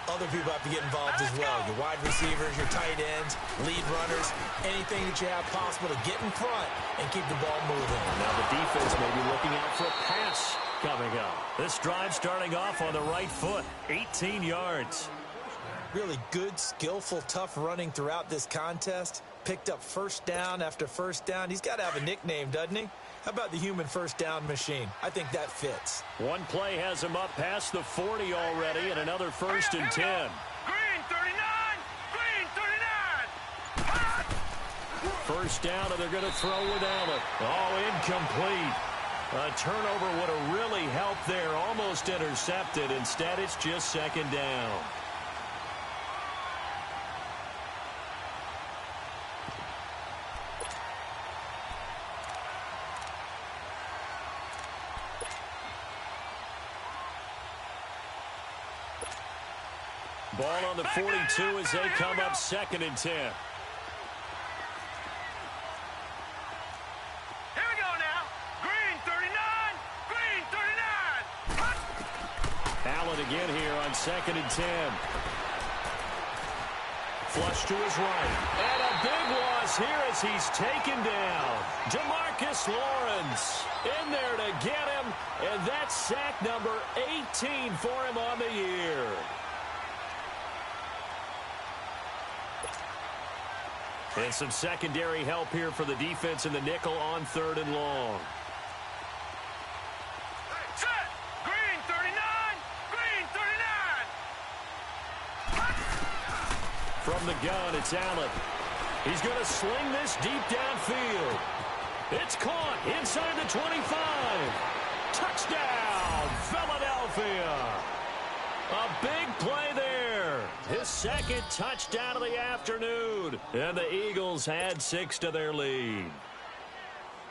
other people have to get involved as well. Your wide receivers, your tight ends, lead runners, anything that you have possible to get in front and keep the ball moving. Now the defense may be looking out for a pass coming up. This drive starting off on the right foot, 18 yards. Really good, skillful, tough running throughout this contest. Picked up first down after first down. He's got to have a nickname, doesn't he? How about the human first down machine? I think that fits. One play has him up past the 40 already, and another 1st and 10. Green 39! Green 39! First down, and they're going to throw with Allen. Oh, incomplete. A turnover would have really helped there. Almost intercepted. Instead, it's just 2nd down. Ball on the 42 as they come up 2nd and 10. Here we go now. Green 39! Green 39! Allen again here on 2nd and 10. Flush to his right. And a big loss here as he's taken down. Demarcus Lawrence in there to get him. And that's sack number 18 for him on the year. And some secondary help here for the defense in the nickel on 3rd and long. Set! Green 39! Green 39! From the gun, it's Allen. He's going to sling this deep downfield. It's caught inside the 25. Touchdown, Philadelphia. A big play there. His 2nd touchdown of the afternoon. And the Eagles had 6 to their lead.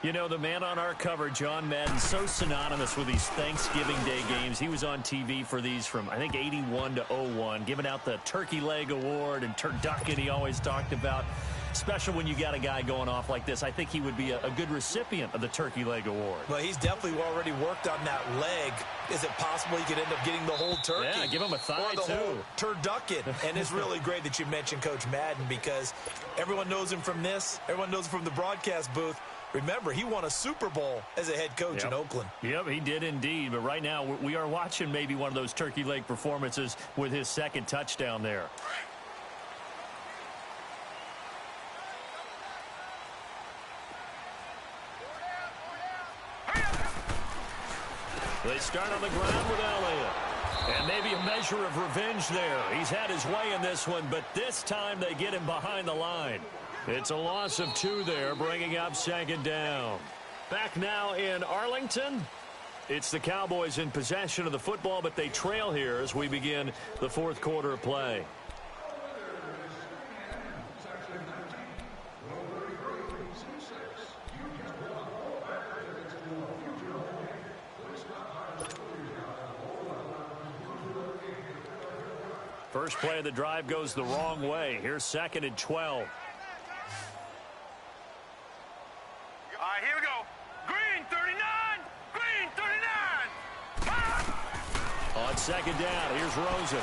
You know, the man on our cover, John Madden, so synonymous with these Thanksgiving Day games. He was on TV for these from, I think, 81 to 01, giving out the Turkey Leg Award and turducken he always talked about. Special when you got a guy going off like this. I think he would be a good recipient of the Turkey Leg Award. Well, he's definitely already worked on that leg. Is it possible he could end up getting the whole turkey? Yeah, give him a thigh, or the too. whole turducken. And it's really great that you mentioned Coach Madden because everyone knows him from this. Everyone knows him from the broadcast booth. Remember, he won a Super Bowl as a head coach in Oakland. Yep, he did indeed. But right now, we are watching maybe one of those turkey leg performances with his second touchdown there. They start on the ground with Elliott. And maybe a measure of revenge there. He's had his way in this one, but this time they get him behind the line. It's a loss of 2 there, bringing up second down. Back now in Arlington. It's the Cowboys in possession of the football, but they trail here as we begin the fourth quarter of play. First play of the drive goes the wrong way. Here's 2nd and 12. All right, here we go. Green 39. Green 39. On second down, here's Rosen.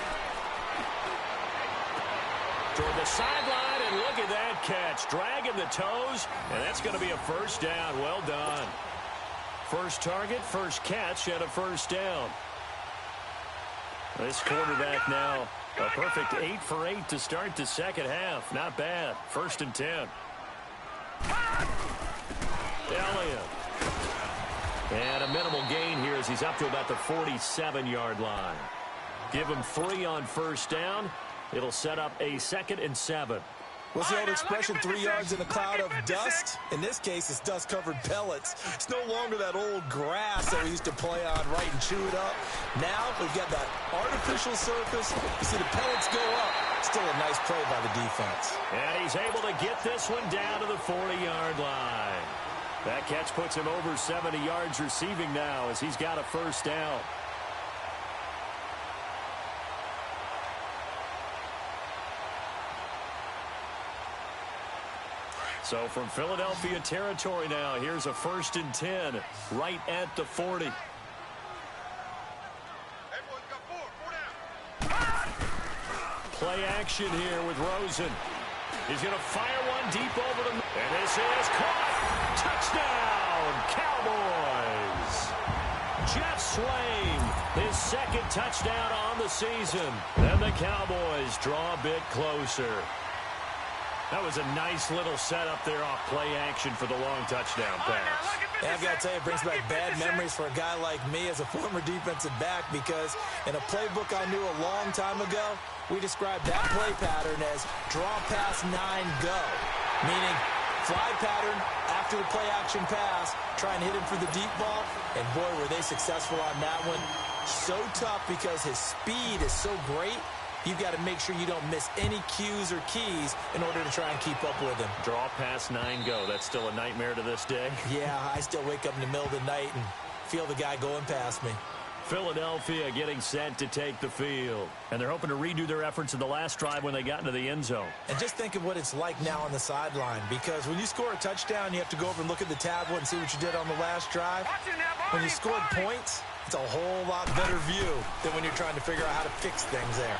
Toward the sideline, and look at that catch. Dragging the toes, and that's going to be a first down. Well done. First target, first catch, and a first down. This quarterback now, a perfect 8 for 8 to start the second half. Not bad. 1st and 10. Elliott. And a minimal gain here as he's up to about the 47-yard line. Give him 3 on first down. It'll set up a 2nd and 7. What's the old expression, 3 yards in a cloud of dust? In this case, it's dust-covered pellets. It's no longer that old grass that we used to play on, right, and chew it up. Now we've got that artificial surface. You see the pellets go up. Still a nice play by the defense. And he's able to get this one down to the 40-yard line. That catch puts him over 70 yards receiving now as he's got a first down. So from Philadelphia territory now, here's a 1st and 10 right at the 40. Play action here with Rosen. He's going to fire one deep over the... And this is caught. Touchdown, Cowboys. Jeff Swain, his 2nd touchdown on the season. And the Cowboys draw a bit closer. That was a nice little setup there off play action for the long touchdown pass. Yeah, I've got to tell you, it brings back bad memories for a guy like me as a former defensive back, because in a playbook I knew a long time ago, we described that play pattern as draw pass 9 go, meaning fly pattern after the play action pass, try and hit him for the deep ball, and boy, were they successful on that one. So tough because his speed is so great. You've got to make sure you don't miss any cues or keys in order to try and keep up with him. Draw pass 9 go. That's still a nightmare to this day. Yeah, I still wake up in the middle of the night and feel the guy going past me. Philadelphia getting set to take the field. And they're hoping to redo their efforts in the last drive when they got into the end zone. And just think of what it's like now on the sideline, because when you score a touchdown, you have to go over and look at the tablet and see what you did on the last drive. When you scored points, it's a whole lot better view than when you're trying to figure out how to fix things there.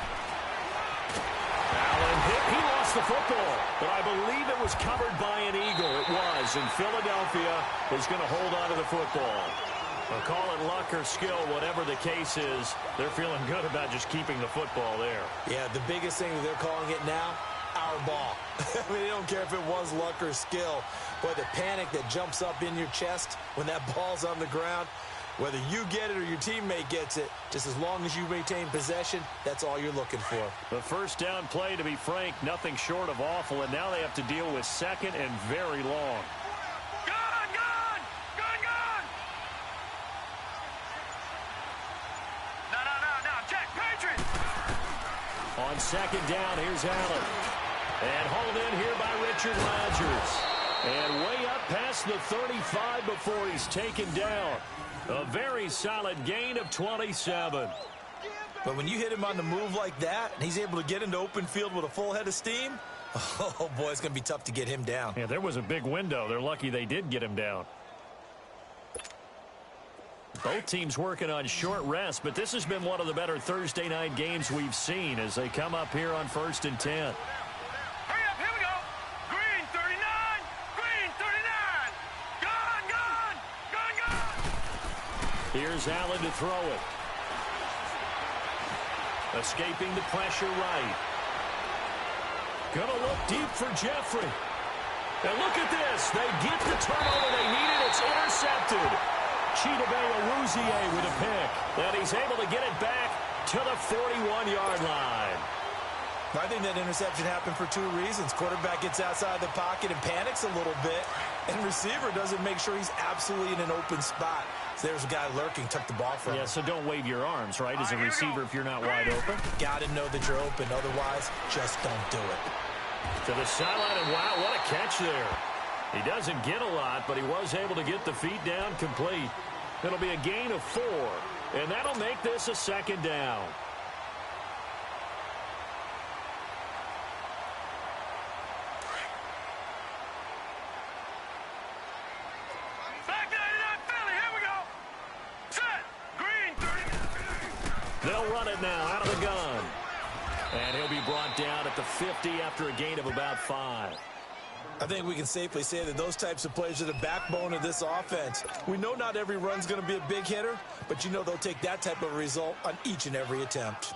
Allen hit. He lost the football, but I believe it was covered by an Eagle. It was, and Philadelphia is going to hold on to the football. I'll call it luck or skill, whatever the case is. They're feeling good about just keeping the football there. Yeah, the biggest thing that they're calling it now, our ball. I mean, they don't care if it was luck or skill. Boy, the panic that jumps up in your chest when that ball's on the ground, whether you get it or your teammate gets it, just as long as you maintain possession, that's all you're looking for. The first down play, to be frank, nothing short of awful, and now they have to deal with 2nd and very long. Gun! No, Jack, Patriot! On 2nd down, here's Allen. And hauled in here by Richard Rodgers. And way up past the 35 before he's taken down. A very solid gain of 27. But when you hit him on the move like that, and he's able to get into open field with a full head of steam, oh, boy, it's going to be tough to get him down. Yeah, there was a big window. They're lucky they did get him down. Both teams working on short rest, but this has been one of the better Thursday night games we've seen as they come up here on 1st and 10. Hurry up, here we go. Green 39. Green 39. Here's Allen to throw it. Escaping the pressure right. Gonna look deep for Jeffrey. And look at this. They get the turnover they needed. It's intercepted. Chidobe with a pick. And he's able to get it back to the 41-yard line. I think that interception happened for two reasons. Quarterback gets outside the pocket and panics a little bit, and receiver doesn't make sure he's absolutely in an open spot. So there's a guy lurking, took the ball from him. Yeah, so don't wave your arms, right, as a receiver if you're not wide open. Got to know that you're open. Otherwise, just don't do it. To the sideline, and wow, what a catch there. He doesn't get a lot, but he was able to get the feet down complete. It'll be a gain of 4, and that'll make this a second down. They'll run it now out of the gun. And he'll be brought down at the 50 after a gain of about 5. I think we can safely say that those types of plays are the backbone of this offense. We know not every run's going to be a big hitter, but you know they'll take that type of result on each and every attempt.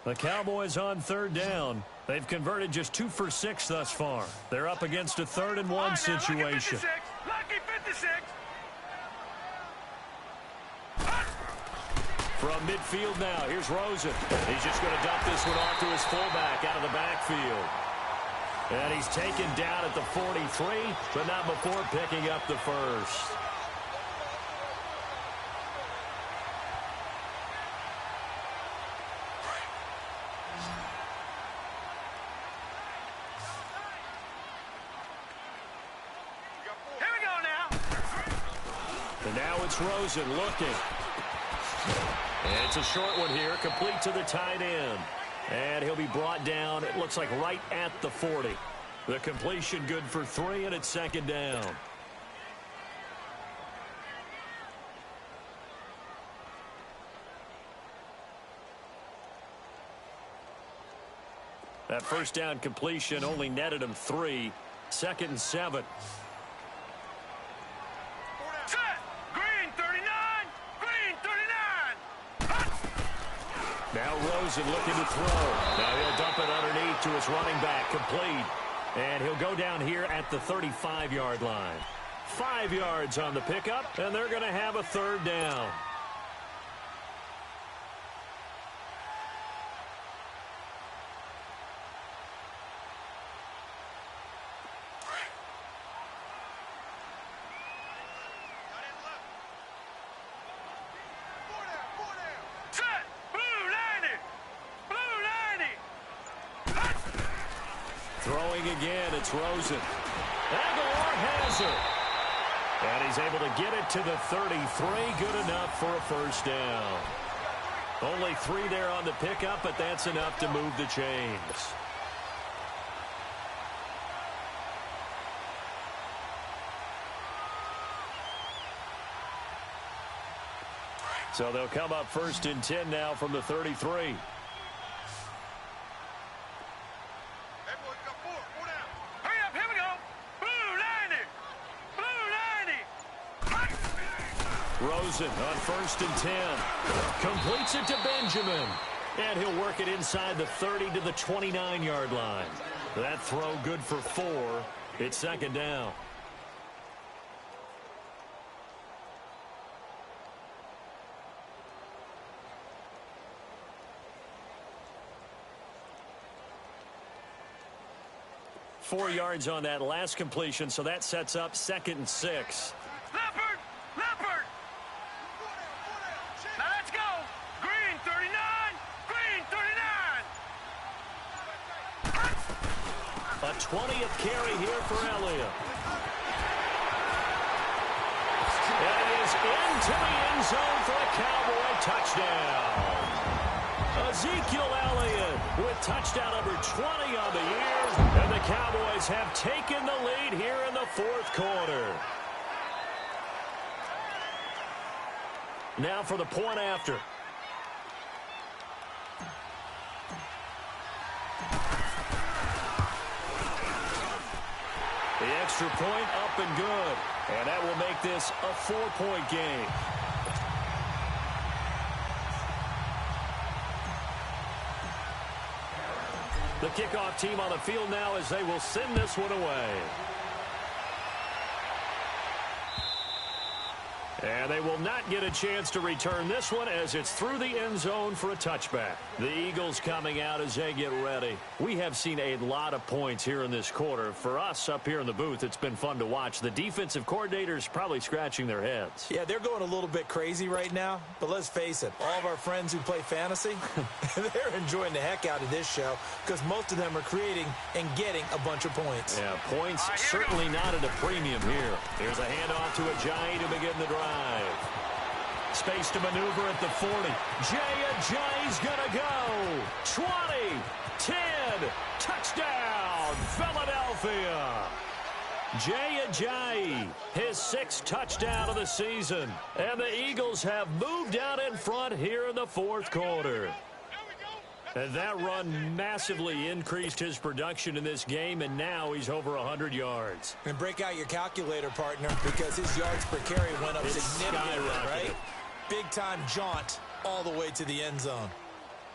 The Cowboys on third down. They've converted just 2 for 6 thus far. They're up against a 3rd and 1 situation. Lucky 56. From midfield now, here's Rosen. He's just going to dump this one off to his fullback out of the backfield. And he's taken down at the 43, but not before picking up the first. And now it's Rosen looking. And it's a short one here, complete to the tight end. And he'll be brought down, it looks like right at the 40. The completion good for 3, and it's second down. That first down completion only netted him 3. 2nd and 7. Now Rosen looking to throw. Now he'll dump it underneath to his running back, complete. And he'll go down here at the 35-yard line. 5 yards on the pickup, and they're going to have a 3rd down. Throwing again, it's Rosen. Aguilar has her. And he's able to get it to the 33. Good enough for a first down. Only 3 there on the pickup, but that's enough to move the chains. So they'll come up 1st and 10 now from the 33. Rosen on 1st and 10. Completes it to Benjamin. And he'll work it inside the 30 to the 29-yard line. That throw good for 4. It's 2nd down. Four yards on that last completion, so that sets up 2nd and 6. A 20th carry here for Elliott. And he is into the end zone for a Cowboy touchdown. Ezekiel Elliott with touchdown number 20 on the year. And the Cowboys have taken the lead here in the 4th quarter. Now for the point after. extra point up and good. And that will make this a 4-point game. The kickoff team on the field now as they will send this one away. And they will not get a chance to return this one as it's through the end zone for a touchback. The Eagles coming out as they get ready. We have seen a lot of points here in this quarter. For us up here in the booth, it's been fun to watch. The defensive coordinators probably scratching their heads. Yeah, they're going a little bit crazy right now. But let's face it, all of our friends who play fantasy, they're enjoying the heck out of this show because most of them are creating and getting a bunch of points. Yeah, points certainly not at a premium here. Here's a handoff to Ajayi to begin the drive. Space to maneuver at the 40. Ajayi's gonna go. 20, 10, touchdown, Philadelphia. Ajayi, his 6th touchdown of the season. And the Eagles have moved out in front here in the 4th quarter. And that run massively increased his production in this game, and now he's over 100 yards. And break out your calculator, partner, because his yards per carry went up significantly, right? Big-time jaunt all the way to the end zone.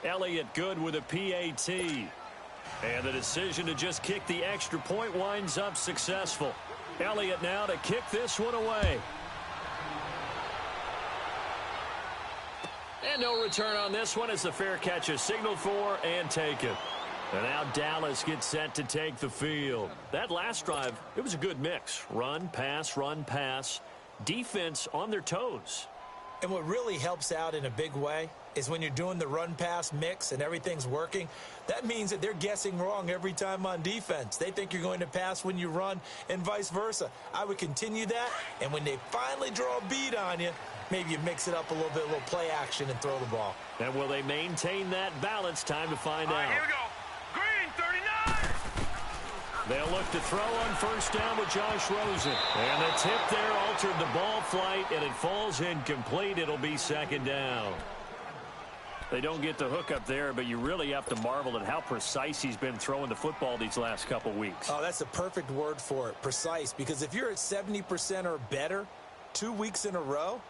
Elliott good with a PAT. And the decision to just kick the extra point winds up successful. Elliott now to kick this one away. And no return on this one as the fair catch is signaled for and taken. And now Dallas gets set to take the field. That last drive, it was a good mix. Run, pass, defense on their toes. And what really helps out in a big way is when you're doing the run-pass mix and everything's working, that means that they're guessing wrong every time on defense. They think you're going to pass when you run and vice versa. I would continue that, and when they finally draw a bead on you, maybe you mix it up a little bit, a little play action and throw the ball. And will they maintain that balance? Time to find out. Here we go. Green, 39. They'll look to throw on first down with Josh Rosen. And the tip there altered the ball flight, and it falls incomplete. It'll be 2nd down. They don't get the hook up there, but you really have to marvel at how precise he's been throwing the football these last couple weeks. Oh, that's the perfect word for it, precise, because if you're at 70% or better 2 weeks in a row,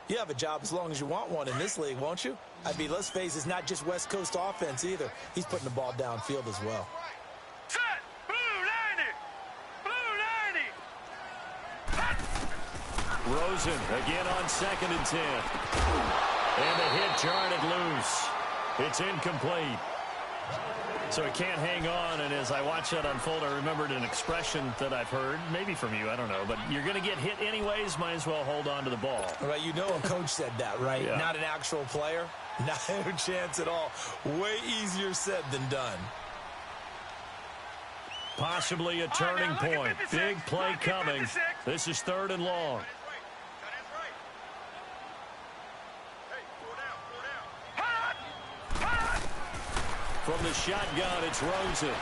you have a job as long as you want one in this league, won't you? I mean, let's face it, it's not just West Coast offense either. He's putting the ball downfield as well. Set. Blue 90. Blue 90. Rosen again on 2nd and 10. And the hit jarred it loose. It's incomplete. So it can't hang on, and as I watch that unfold, I remembered an expression that I've heard, maybe from you, I don't know, but you're going to get hit anyways, might as well hold on to the ball. Right, you know a coach said that, right? Yeah. Not an actual player. Not a chance at all. Way easier said than done. Possibly a turning point. Big play coming. This is 3rd and long. From the shotgun, it's Rosen.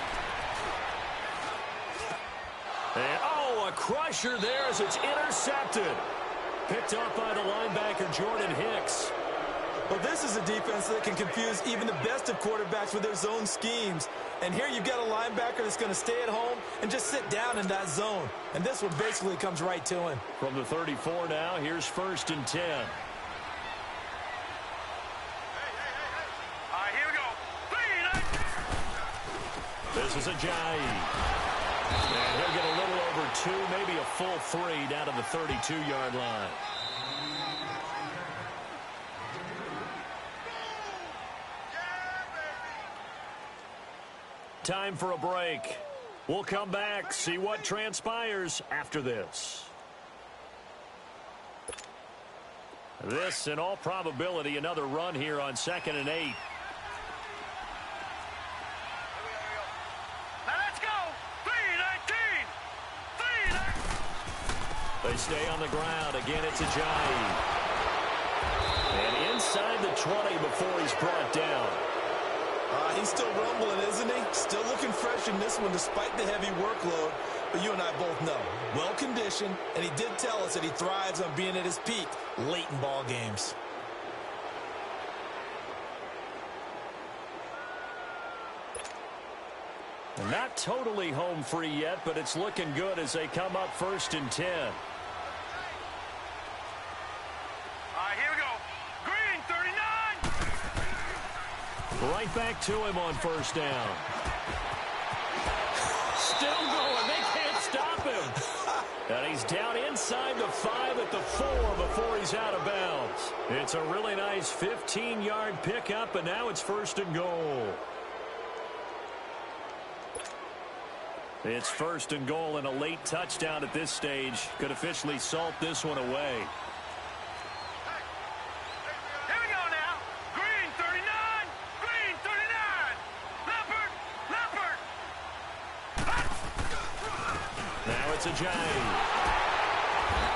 And, a crusher there as it's intercepted. Picked up by the linebacker, Jordan Hicks. Well, this is a defense that can confuse even the best of quarterbacks with their zone schemes. And here you've got a linebacker that's going to stay at home and just sit down in that zone. And this one basically comes right to him. From the 34 now, here's 1st and 10. This is Ajayi. And he'll get a little over 2, maybe a full 3 down to the 32-yard line. Time for a break. We'll come back, see what transpires after this. This, in all probability, another run here on 2nd and 8. They stay on the ground. Again, it's Ajayi. And inside the 20 before he's brought down. He's still rumbling, isn't he? Still looking fresh in this one despite the heavy workload. But you and I both know, well-conditioned, and he did tell us that he thrives on being at his peak late in ball games. Not totally home free yet, but it's looking good as they come up 1st and 10. All right, here we go. Green, 39. Right back to him on 1st down. Still going. They can't stop him. And he's down inside the 5 at the 4 before he's out of bounds. It's a really nice 15-yard pickup, and now it's 1st and goal. It's 1st and goal, and a late touchdown at this stage could officially salt this one away. Here we go now. Green, 39. Green, 39. Leopard. Now it's a giant.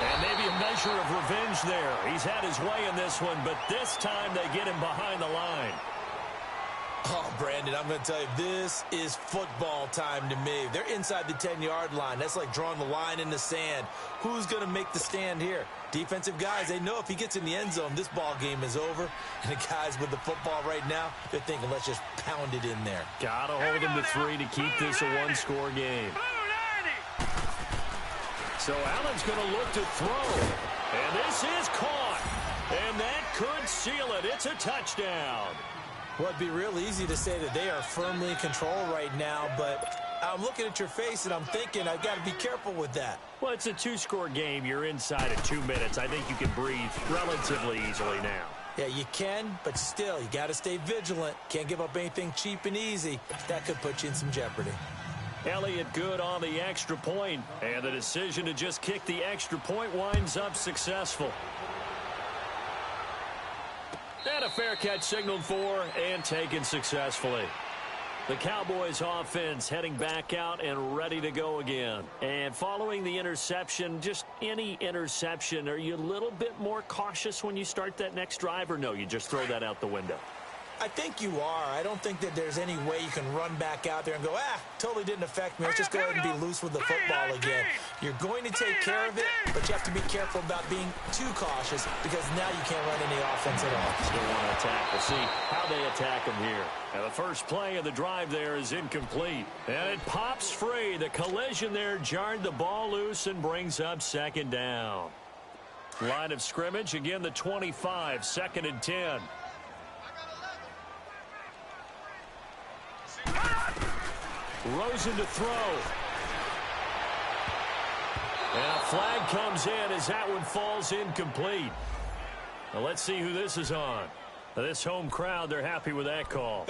And maybe a measure of revenge there. He's had his way in this one, but this time they get him behind the line. Oh, Brandon, I'm going to tell you, this is football time to me. They're inside the 10-yard line. That's like drawing the line in the sand. Who's going to make the stand here? Defensive guys, they know if he gets in the end zone, this ball game is over. And the guys with the football right now, they're thinking, let's just pound it in there. Got to hold him to 3 to keep this a one-score game. So Allen's going to look to throw. And this is caught. And that could seal it. It's a touchdown. Well, it'd be real easy to say that they are firmly in control right now, but I'm looking at your face and I'm thinking I've got to be careful with that. Well, it's a 2-score game. You're inside at 2 minutes. I think you can breathe relatively easily now. Yeah, you can, but still, you got to stay vigilant. Can't give up anything cheap and easy. That could put you in some jeopardy. Elliott good on the extra point, and the decision to just kick the extra point winds up successful. And a fair catch signaled for and taken successfully. The Cowboys offense heading back out and ready to go again. And following the interception, just any interception, are you a little bit more cautious when you start that next drive, or no, you just throw that out the window? I think you are. I don't think that there's any way you can run back out there and go, totally didn't affect me. Let's just go ahead and be loose with the football again. You're going to take care of it, but you have to be careful about being too cautious because now you can't run any offense at all. Still want to attack. We'll see how they attack them here. And the first play of the drive there is incomplete. And it pops free. The collision there jarred the ball loose and brings up 2nd down. Line of scrimmage, again the 25, 2nd and 10. Rosen to throw. And a flag comes in as that one falls incomplete. Now let's see who this is on. This home crowd, they're happy with that call.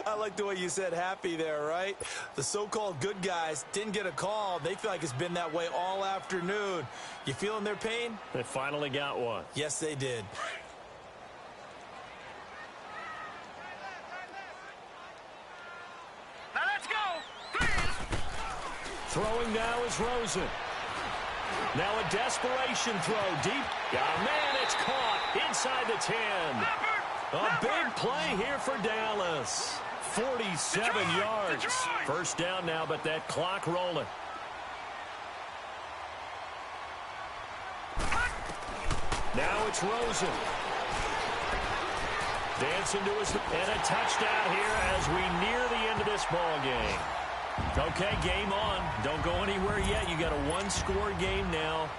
I like the way you said happy there, right? The so-called good guys didn't get a call. They feel like it's been that way all afternoon. You feeling their pain? They finally got one. Yes, they did. Throwing now is Rosen. Now a desperation throw deep. Man, it's caught inside the 10. A big play here for Dallas. 47 yards. First down now, but that clock rolling. Now it's Rosen. Dancing to his... And a touchdown here as we near the end of this ball game. Okay, game on. Don't go anywhere yet. You got a one-score game now.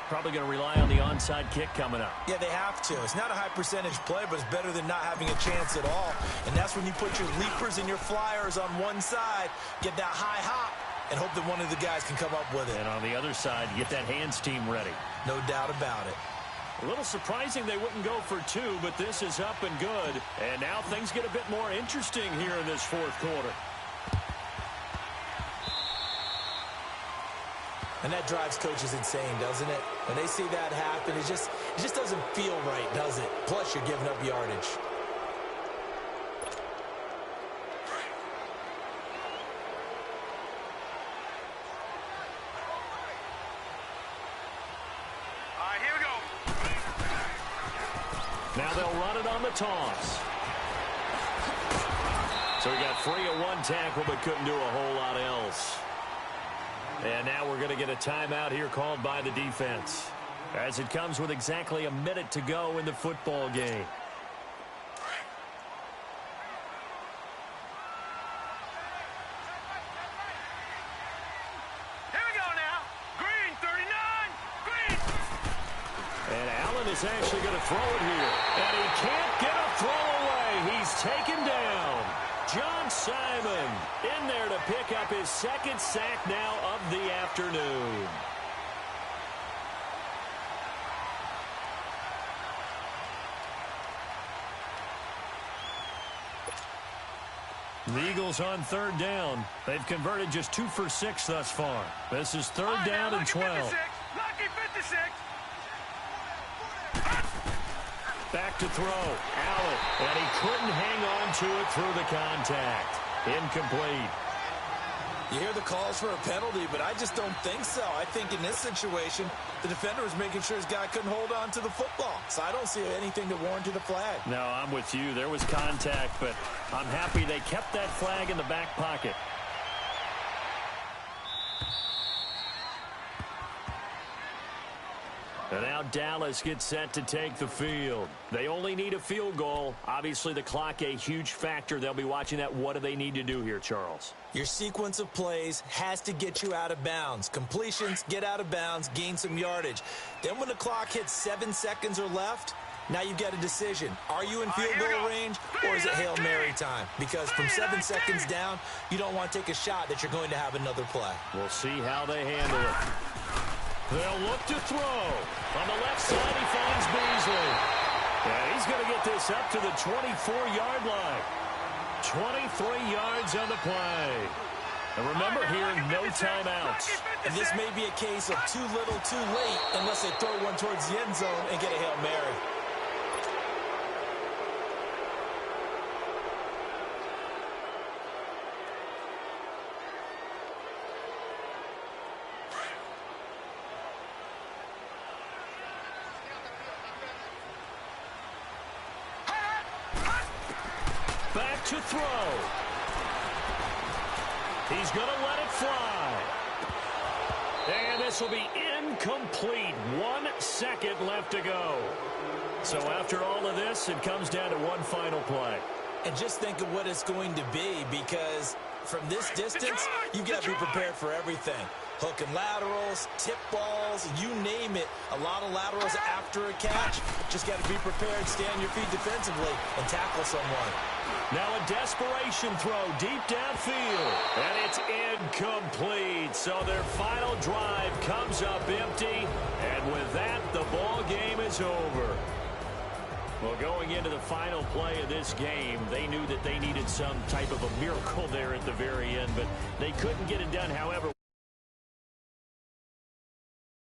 Probably going to rely on the onside kick coming up. Yeah, they have to. It's not a high-percentage play, but it's better than not having a chance at all. And that's when you put your leapers and your flyers on one side, get that high hop, and hope that one of the guys can come up with it. And on the other side, get that hands team ready. No doubt about it. A little surprising they wouldn't go for 2, but this is up and good. And now things get a bit more interesting here in this fourth quarter. And that drives coaches insane, doesn't it? When they see that happen, it just doesn't feel right, does it? Plus, you're giving up yardage. All right, here we go. Now they'll run it on the toss. So he got free of one tackle, but couldn't do a whole lot else. And now we're going to get a timeout here called by the defense, as it comes with exactly a minute to go in the football game. is actually going to throw it here. And he can't get a throw away. He's taken down. John Simon in there to pick up his second sack now of the afternoon. The Eagles on third down. They've converted just 2 for 6 thus far. This is third down and 12. Lucky 56. Back to throw. Allen. And he couldn't hang on to it through the contact. Incomplete. You hear the calls for a penalty, but I just don't think so. I think in this situation, the defender was making sure his guy couldn't hold on to the football. So I don't see anything to warrant a flag. No, I'm with you. There was contact, but I'm happy they kept that flag in the back pocket. And now Dallas gets set to take the field. They only need a field goal. Obviously, the clock a huge factor. They'll be watching that. What do they need to do here, Charles? Your sequence of plays has to get you out of bounds. Completions, get out of bounds, gain some yardage. Then when the clock hits 7 seconds or left, now you've got a decision. Are you in field goal range, or is it Hail Mary time? Because from 7 seconds down, you don't want to take a shot that you're going to have another play. We'll see how they handle it. They'll look to throw. On the left side, he finds Beasley. And he's going to get this up to the 24-yard line. 23 yards on the play. And remember here, no timeouts. And this may be a case of too little, too late, unless they throw one towards the end zone and get a Hail Mary. Back to throw. He's going to let it fly. And this will be incomplete. 1 second left to go. So after all of this, it comes down to one final play. And just think of what it's going to be, because from this distance, you've got to be prepared for everything. Hook and laterals, tip balls, you name it. A lot of laterals after a catch. Just got to be prepared, stay on your feet defensively, and tackle someone. Now a desperation throw deep downfield. And it's incomplete. So their final drive comes up empty. And with that, the ball game is over. Well, going into the final play of this game, they knew that they needed some type of a miracle there at the very end, but they couldn't get it done. However,